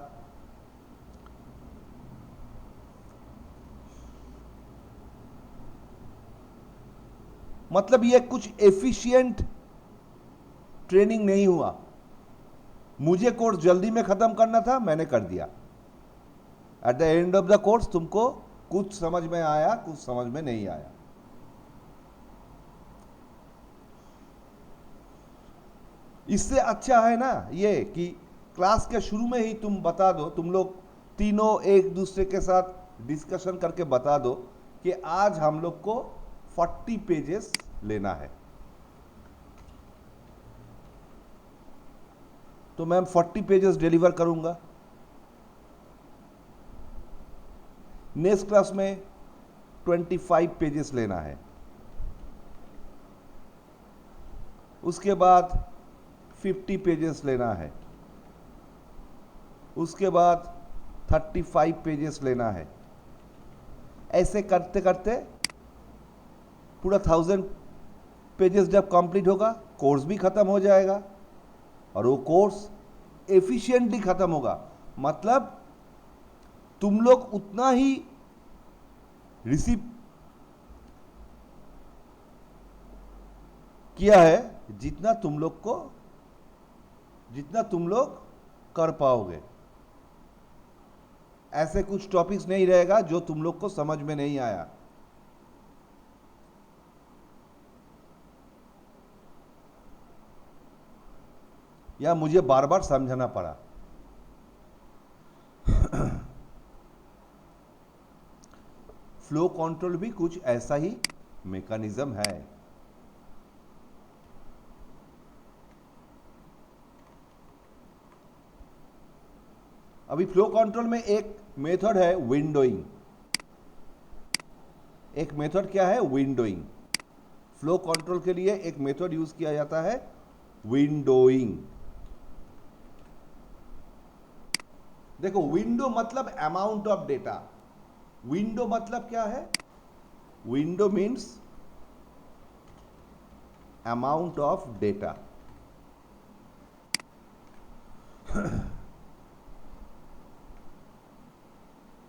S1: मतलब ये कुछ एफिशिएंट ट्रेनिंग नहीं हुआ। मुझे कोर्स जल्दी में खत्म करना था, मैंने कर दिया। At the end of the course तुमको कुछ समझ में आया, कुछ समझ में नहीं आया। इससे अच्छा है ना ये कि क्लास के शुरू में ही तुम बता दो, तुम लोग तीनों एक दूसरे के साथ डिस्कशन करके बता दो कि आज हम लोग को 40 पेजेस लेना है। तो मैं 40 पेजेस डिलीवर करूंगा। नेक्स्ट क्लास में 25 पेजेस लेना है, उसके बाद 50 पेजेस लेना है, उसके बाद 35 पेजेस लेना है। ऐसे करते करते पूरा 1000 पेजेस जब कंप्लीट होगा, कोर्स भी खत्म हो जाएगा और वो कोर्स एफिशिएंटली खत्म होगा। मतलब तुम लोग उतना ही रिसीव किया है जितना तुम लोग कर पाओगे। ऐसे कुछ टॉपिक्स नहीं रहेगा जो तुम लोग को समझ में नहीं आया। या मुझे बार बार समझाना पड़ा। फ्लो कंट्रोल भी कुछ ऐसा ही मैकेनिज्म है। अभी फ्लो कंट्रोल में एक मेथड है विंडोइंग। एक मेथड क्या है? विंडोइंग। फ्लो कंट्रोल के लिए एक मेथड यूज किया जाता है विंडोइंग। देखो, विंडो मतलब अमाउंट ऑफ डेटा। विंडो मतलब क्या है? Window means amount of data.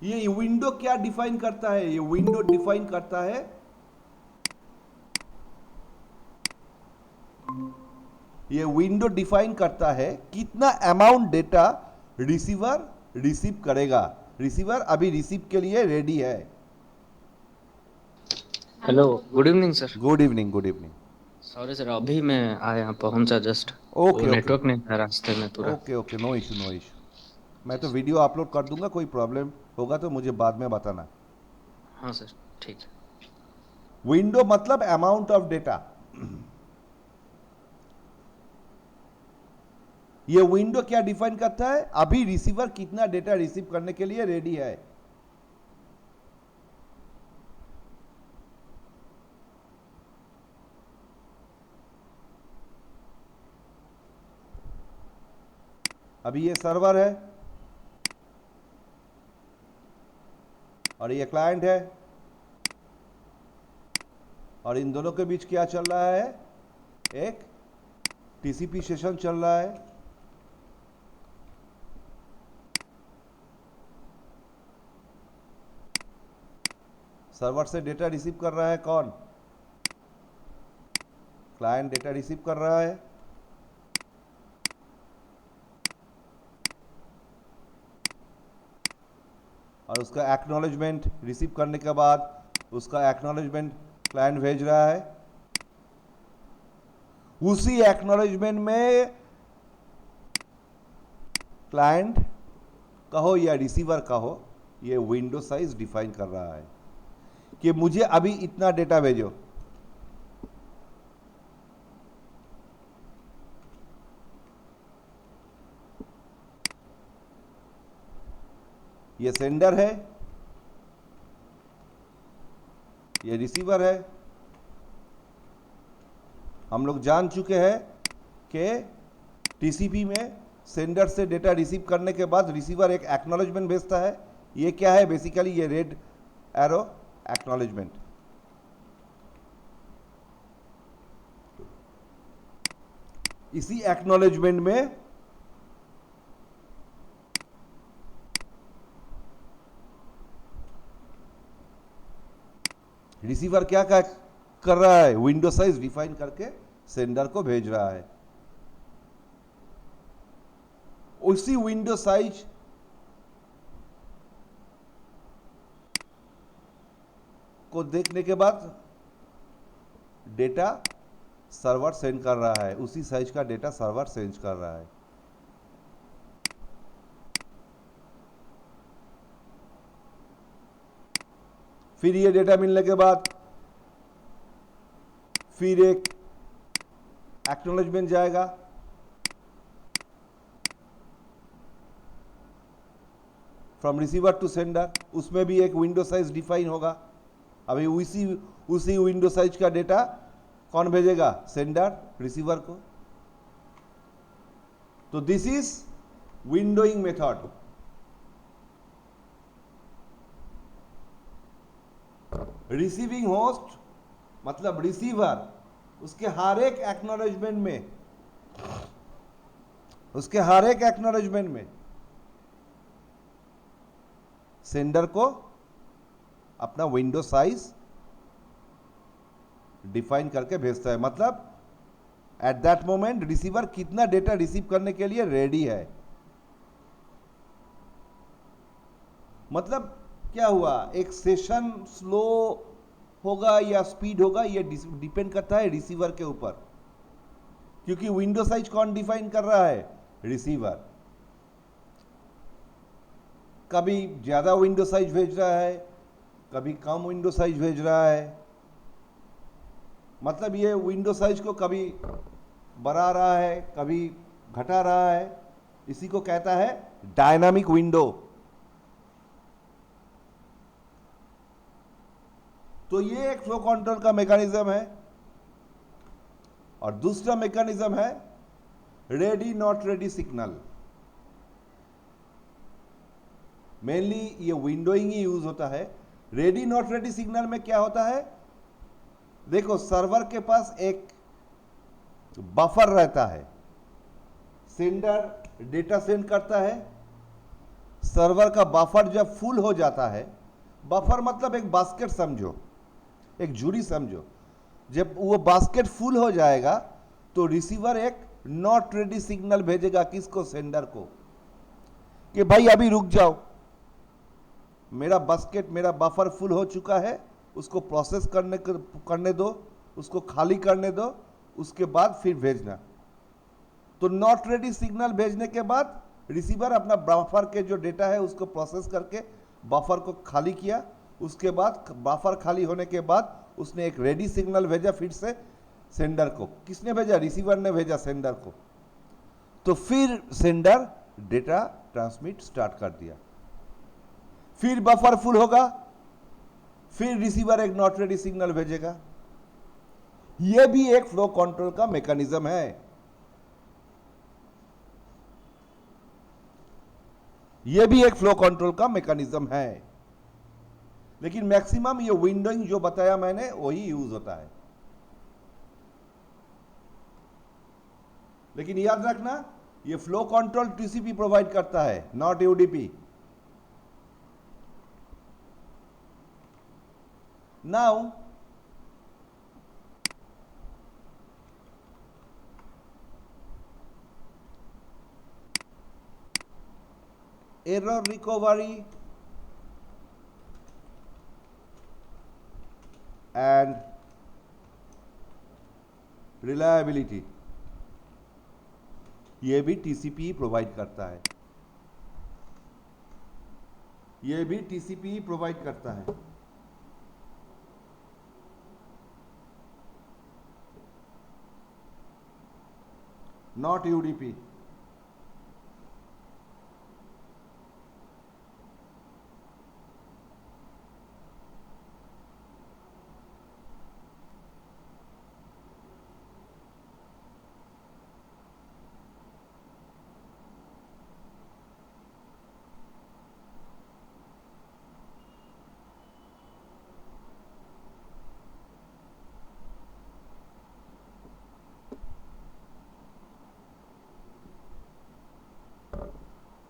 S1: ये विंडो क्या डिफाइन करता है? ये विंडो डिफाइन करता है कितना अमाउंट डेटा रिसीवर रिसीव करेगा। रिसीवर अभी रिसीव के लिए रेडी है।
S4: Hello, good evening sir.
S1: Good evening, good evening.
S4: Sorry sir, अभी मैं आया पहुंचा जस्ट।
S1: ओके,
S4: वो
S1: ओके,
S4: नेटवर्क नहीं था रास्ते में पूरा।
S1: Okay, okay, no issue, no issue. मैं
S4: जी
S1: तो
S4: सर।
S1: वीडियो अपलोड कर दूंगा, कोई प्रॉब्लम होगा तो मुझे बाद में बताना।
S4: हाँ सर, ठीक है।
S1: विंडो मतलब अमाउंट ऑफ डेटा। ये विंडो क्या डिफाइन करता है? अभी रिसीवर कितना डेटा रिसीव करने के लिए रेडी है। अभी ये सर्वर है और ये क्लाइंट है, और इन दोनों के बीच क्या चल रहा है? एक टीसीपी सेशन चल रहा है। सर्वर से डेटा रिसीव कर रहा है कौन? क्लाइंट डेटा रिसीव कर रहा है। और उसका एक्नॉलेजमेंट रिसीव करने के बाद उसका एक्नॉलेजमेंट क्लाइंट भेज रहा है। उसी एक्नॉलेजमेंट में क्लाइंट कहो या रिसीवर कहो, ये विंडो साइज डिफाइन कर रहा है कि मुझे अभी इतना डेटा भेजो। ये सेंडर है, ये रिसीवर है। हम लोग जान चुके हैं कि टीसीपी में सेंडर से डेटा रिसीव करने के बाद रिसीवर एक एक्नॉलेजमेंट भेजता है। ये क्या है? बेसिकली ये रेड एरो एक्नॉलेजमेंट। इसी एक्नॉलेजमेंट में रिसीवर क्या कर रहा है? विंडो साइज डिफाइन करके सेंडर को भेज रहा है। उसी विंडो साइज को देखने के बाद डेटा सर्वर सेंड कर रहा है। उसी साइज का डेटा सर्वर सेंड कर रहा है। फिर ये डेटा मिलने के बाद फिर एक एक्नॉलेजमेंट जाएगा। फ्रॉम रिसीवर टू सेंडर, उसमें भी एक विंडो साइज डिफाइन होगा। अभी उसी विंडो साइज का डेटा कौन भेजेगा? सेंडर रिसीवर को। तो this is windowing method. Receiving host मतलब रिसीवर उसके हर एक एक्नॉलेजमेंट में सेंडर को अपना विंडो साइज डिफाइन करके भेजता है। मतलब एट दैट मोमेंट रिसीवर कितना डेटा रिसीव करने के लिए रेडी है। मतलब क्या हुआ? एक सेशन स्लो होगा या स्पीड होगा, ये डिपेंड करता है रिसीवर के ऊपर, क्योंकि विंडो साइज कौन डिफाइन कर रहा है? रिसीवर। कभी ज्यादा विंडो साइज भेज रहा है, कभी कम विंडो साइज भेज रहा है, मतलब ये विंडो साइज को कभी बढ़ा रहा है कभी घटा रहा है, इसी को कहता है डायनामिक विंडो। तो ये एक फ्लो कंट्रोल का मैकेनिज्म है। और दूसरा मैकेनिज्म है ready not ready signal. Mainly ये विंडोइंग ही यूज होता है। रेडी नॉट रेडी सिग्नल में क्या होता है, देखो सर्वर के पास एक बफर रहता है, सेंडर डेटा सेंड करता है, सर्वर का बफर जब फुल हो जाता है, बफर मतलब एक बास्केट समझो, एक झूरी समझो, जब वो बास्केट फुल हो जाएगा तो रिसीवर एक नॉट रेडी सिग्नल भेजेगा, किसको, सेंडर को, कि भाई अभी रुक जाओ, मेरा बास्केट मेरा बफर फुल हो चुका है, उसको प्रोसेस करने दो, उसको खाली करने दो, उसके बाद फिर भेजना। तो नॉट रेडी सिग्नल भेजने के बाद रिसीवर अपना बफर के जो डेटा है उसको प्रोसेस करके बफर को खाली किया, उसके बाद बफर खाली होने के बाद उसने एक रेडी सिग्नल भेजा फिर से सेंडर को। किसने भेजा, रिसीवर ने भेजा सेंडर को। तो फिर सेंडर डेटा ट्रांसमिट स्टार्ट कर दिया, फिर बफर फुल होगा, फिर रिसीवर एक नॉट रेडी सिग्नल भेजेगा। यह भी एक फ्लो कंट्रोल का मैकेनिज्म है। यह भी एक फ्लो कंट्रोल का मैकेनिज्म है, लेकिन मैक्सिमम ये विंडोइंग जो बताया मैंने वही यूज होता है। लेकिन याद रखना ये फ्लो कंट्रोल टीसीपी प्रोवाइड करता है, not UDP. Now error recovery and reliability, ये भी टीसीपी प्रोवाइड करता है, ये भी टीसीपी प्रोवाइड करता है। Not UDP.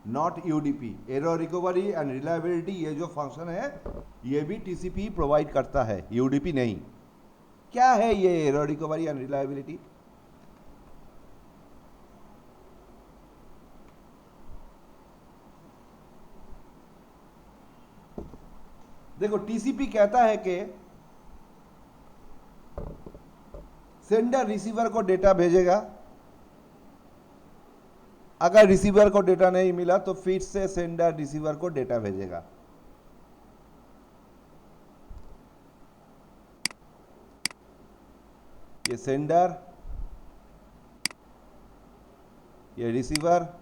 S1: Not UDP, error recovery and reliability, ये जो फंक्शन है ये भी टीसीपी प्रोवाइड करता है, यूडीपी नहीं। क्या है ये एरर रिकवरी एंड रिलायबिलिटी? देखो टीसीपी कहता है कि सेंडर रिसीवर को डेटा भेजेगा, अगर रिसीवर को डेटा नहीं मिला तो फिर से सेंडर रिसीवर को डेटा भेजेगा। ये सेंडर, ये रिसीवर,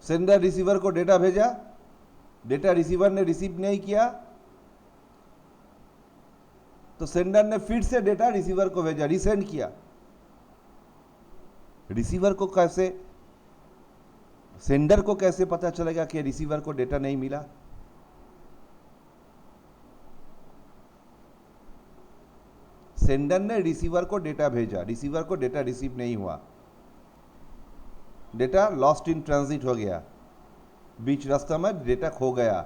S1: सेंडर रिसीवर को डेटा भेजा, डेटा रिसीवर ने रिसीव नहीं किया तो सेंडर ने फिर से डेटा रिसीवर को भेजा, रिसेंड किया। रिसीवर को कैसे, सेंडर को कैसे पता चलेगा कि रिसीवर को डेटा नहीं मिला? सेंडर ने रिसीवर को डेटा भेजा, रिसीवर को डेटा रिसीव नहीं हुआ, डेटा लॉस्ट इन ट्रांजिट हो गया, बीच रास्ता में डेटा खो गया।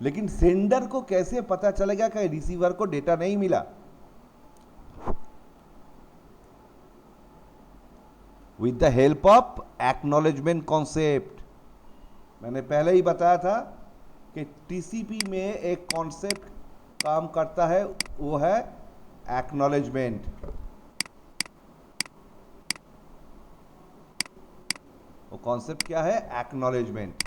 S1: लेकिन सेंडर को कैसे पता चलेगा कि रिसीवर को डेटा नहीं मिला? With the help of acknowledgement concept. मैंने पहले ही बताया था कि टीसीपी में एक कॉन्सेप्ट काम करता है वो है एक्नॉलेजमेंट। वो कॉन्सेप्ट क्या है? एक्नॉलेजमेंट।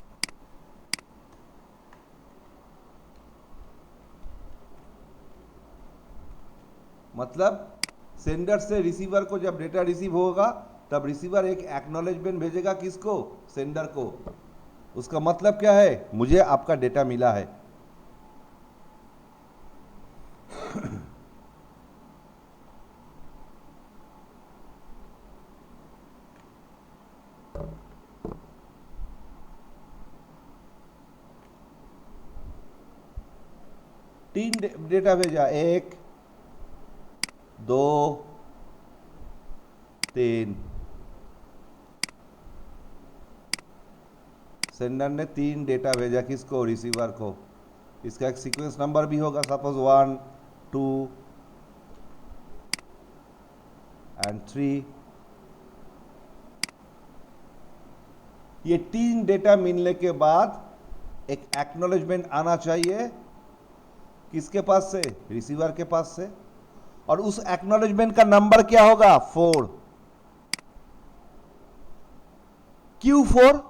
S1: मतलब सेंडर से रिसीवर को जब डेटा रिसीव होगा तब रिसीवर एक एक्नॉलेजमेंट भेजेगा, किसको? सेंडर को। उसका मतलब क्या है? मुझे आपका डेटा मिला है। तीन डेटा भेजा, 1 2 3। सेंडर ने 3 डेटा भेजा, किसको? रिसीवर को। इसका एक सीक्वेंस नंबर भी होगा, सपोज 1 2 एंड 3। ये 3 डेटा मिलने के बाद एक एक्नॉलेजमेंट आना चाहिए, किसके पास से? रिसीवर के पास से। और उस एक्नॉलेजमेंट का नंबर क्या होगा? 4। क्यों 4?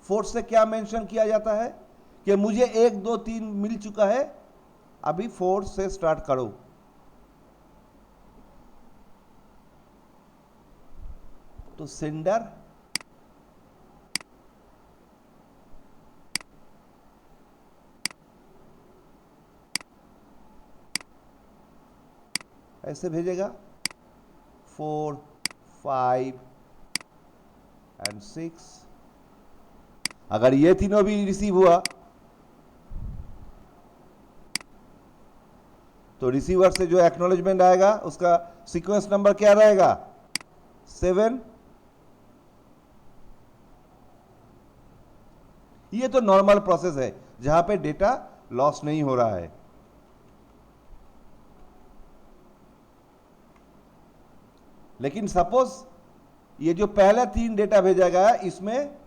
S1: 4 से क्या मेंशन किया जाता है कि मुझे 1 2 3 मिल चुका है, अभी 4 से स्टार्ट करो। तो सेंडर ऐसे भेजेगा 4 5 एंड 6। अगर ये तीनों भी रिसीव हुआ तो रिसीवर से जो एक्नॉलेजमेंट आएगा उसका सीक्वेंस नंबर क्या रहेगा? 7। ये तो नॉर्मल प्रोसेस है जहां पे डेटा लॉस नहीं हो रहा है। लेकिन सपोज ये जो पहला 3 डेटा भेजा गया इसमें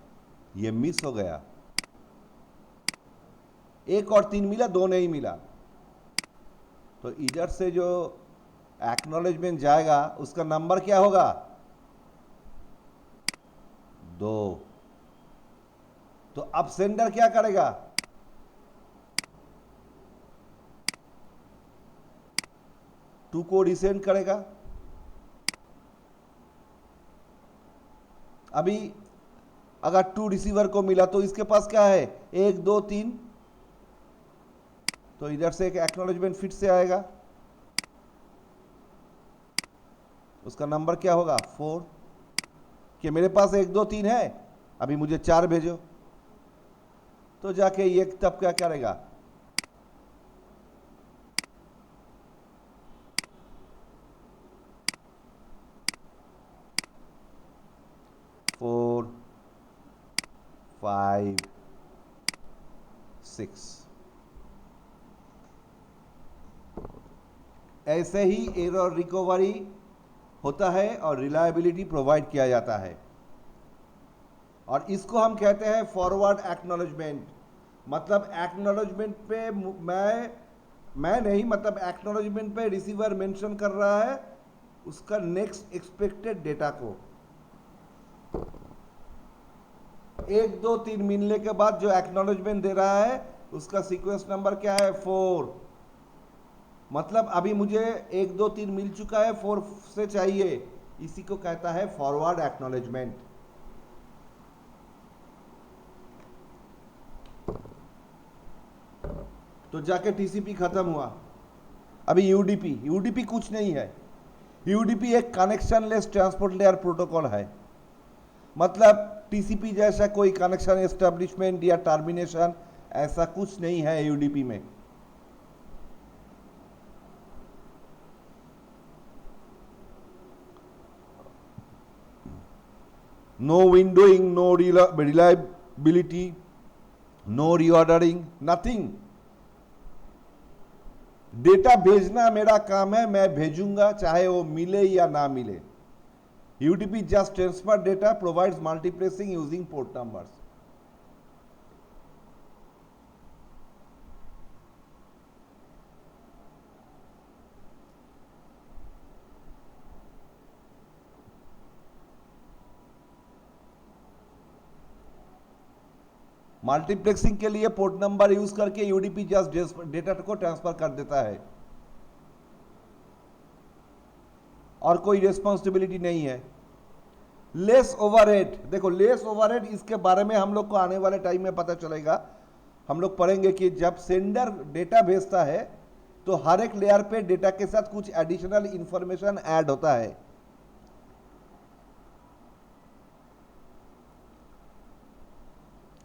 S1: ये मिस हो गया, 1 और 3 मिला, 2 नहीं मिला, तो इधर से जो एक्नॉलेजमेंट जाएगा उसका नंबर क्या होगा? 2। तो अब सेंडर क्या करेगा? टू को रिसेंड करेगा। अभी अगर 2 रिसीवर को मिला तो इसके पास क्या है? 1 2 3। तो इधर से एक एक्नॉलेजमेंट फिर से आएगा, उसका नंबर क्या होगा? 4। कि मेरे पास 1 2 3 है, अभी मुझे 4 भेजो। तो जाके ये तब क्या करेगा? फोर 5 6। ऐसे ही एरर रिकवरी होता है और रिलायबिलिटी प्रोवाइड किया जाता है, और इसको हम कहते हैं फॉरवर्ड एक्नॉलेजमेंट। मतलब एक्नॉलेजमेंट पे मैं नहीं, मतलब एक्नॉलेजमेंट पे रिसीवर मेंशन कर रहा है उसका नेक्स्ट एक्सपेक्टेड डेटा को। 1 2 3 मिलने के बाद जो एक्नॉलेजमेंट दे रहा है उसका सीक्वेंस नंबर क्या है? 4। मतलब अभी मुझे 1 2 3 मिल चुका है, 4 से चाहिए, इसी को कहता है फॉरवर्ड एक्नॉलेजमेंट। तो जाके टीसीपी खत्म हुआ। अभी यूडीपी कुछ नहीं है। यूडीपी एक कनेक्शनलेस ट्रांसपोर्ट लेयर प्रोटोकॉल है। मतलब टीसीपी जैसा कोई कनेक्शन एस्टेब्लिशमेंट या टर्मिनेशन ऐसा कुछ नहीं है यूडीपी में। No windowing, no reliability, no reordering, nothing. Data भेजना मेरा काम है, मैं भेजूंगा चाहे वो मिले या ना मिले। UDP just transfer data, provides multiplexing using port numbers. Multiplexing के लिए पोर्ट नंबर यूज करके यूडीपी जस्ट डेटा को ट्रांसफर कर देता है और कोई रिस्पॉन्सिबिलिटी नहीं है। लेस ओवरहेड, देखो लेस ओवरहेड इसके बारे में हम लोग को आने वाले टाइम में पता चलेगा। हम लोग पढ़ेंगे कि जब सेंडर डेटा भेजता है तो हर एक लेयर पे डेटा के साथ कुछ एडिशनल इंफॉर्मेशन ऐड होता है।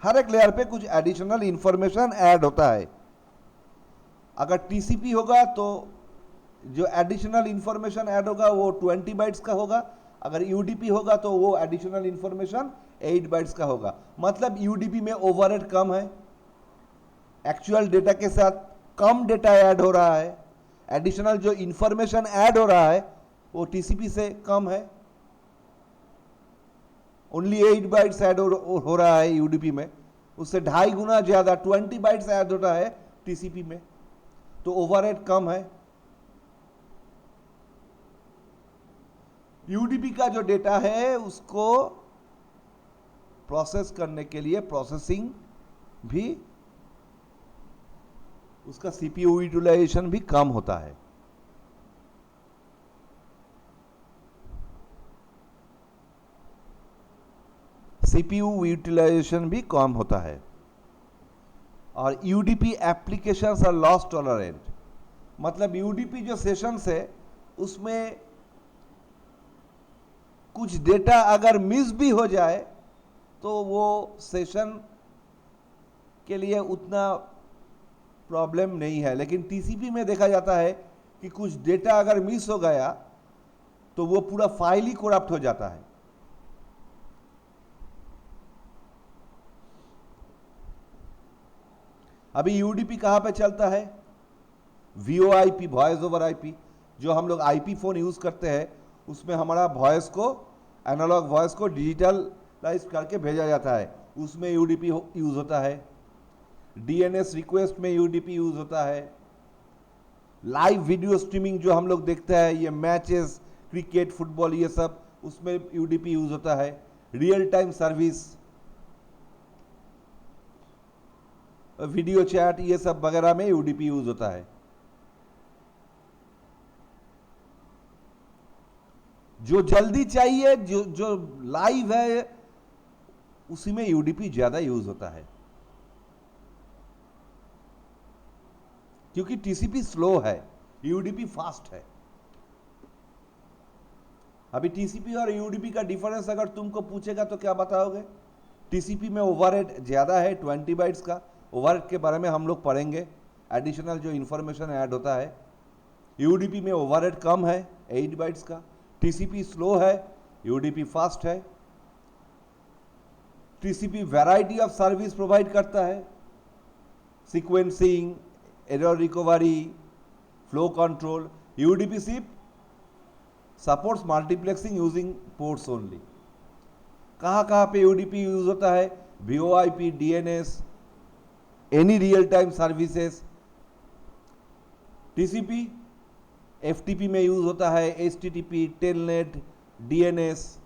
S1: हर एक लेयर पे कुछ एडिशनल इंफॉर्मेशन ऐड होता है। अगर टीसीपी होगा तो जो एडिशनल इंफॉर्मेशन ऐड होगा वो 20 बाइट्स का होगा। अगर यूडीपी होगा तो वो एडिशनल इंफॉर्मेशन 8 बाइट्स का होगा। मतलब यूडीपी में ओवरहेड कम है, एक्चुअल डेटा के साथ कम डेटा ऐड हो रहा है, एडिशनल जो इंफॉर्मेशन ऐड हो रहा है वो टीसीपी से कम है। ओनली 8 बाइट्स ऐड हो रहा है यूडीपी में, उससे 2.5 गुना ज्यादा 20 बाइट्स ऐड हो रहा है टीसीपी में, तो ओवरहेड कम है। यूडीपी का जो डेटा है उसको प्रोसेस करने के लिए प्रोसेसिंग भी, उसका सीपीयू यूटिलाइजेशन भी कम होता है। सीपीयू यूटिलाइजेशन भी कम होता है। और UDP applications are loss tolerant, मतलब यूडीपी जो सेशंस है उसमें कुछ डेटा अगर मिस भी हो जाए तो वो सेशन के लिए उतना प्रॉब्लम नहीं है। लेकिन टीसीपी में देखा जाता है कि कुछ डेटा अगर मिस हो गया तो वो पूरा फाइल ही करप्ट हो जाता है। अभी यूडीपी कहां पे चलता है? वीओआईपी, वॉइस ओवर आईपी, जो हम लोग आईपी फोन यूज करते हैं उसमें हमारा वॉइस को, एनालॉग वॉइस को डिजिटलाइज करके भेजा जाता है, उसमें यूडीपी यूज होता है। डीएनएस रिक्वेस्ट में यूडीपी यूज होता है। लाइव वीडियो स्ट्रीमिंग जो हम लोग देखते हैं, ये मैचेस, क्रिकेट, फुटबॉल, ये सब, उसमें यूडीपी यूज होता है। Real time service, video chat, ये सब वगैरह में यूडीपी यूज होता है। जो जल्दी चाहिए, जो लाइव है, उसी में यूडीपी ज्यादा यूज होता है, क्योंकि टीसीपी स्लो है, यूडीपी फास्ट है। अभी टीसीपी और यूडीपी का डिफरेंस अगर तुमको पूछेगा तो क्या बताओगे? टीसीपी में ओवरहेड ज्यादा है 20 बाइट्स का। ओवरहेड के बारे में हम लोग पढ़ेंगे, एडिशनल जो इंफॉर्मेशन ऐड होता है। यूडीपी में ओवरहेड कम है 8 बाइट्स का। टीसीपी स्लो है, यूडीपी फास्ट है। TCP variety of service provide करता है, sequencing, error recovery, flow control. UDP सिर्फ supports multiplexing using ports only. कहाँ पे यूडीपी यूज होता है? VoIP, DNS, any real time services. TCP FTP में यूज होता है, HTTP, telnet, DNS.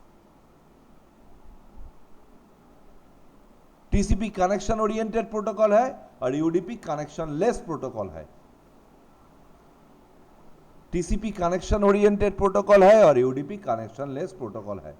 S1: TCP connection oriented protocol है और यूडीपी कनेक्शन लेस प्रोटोकॉल है। टीसीपी कनेक्शन ओरिएंटेड प्रोटोकॉल है और यूडीपी कनेक्शन लेस प्रोटोकॉल है।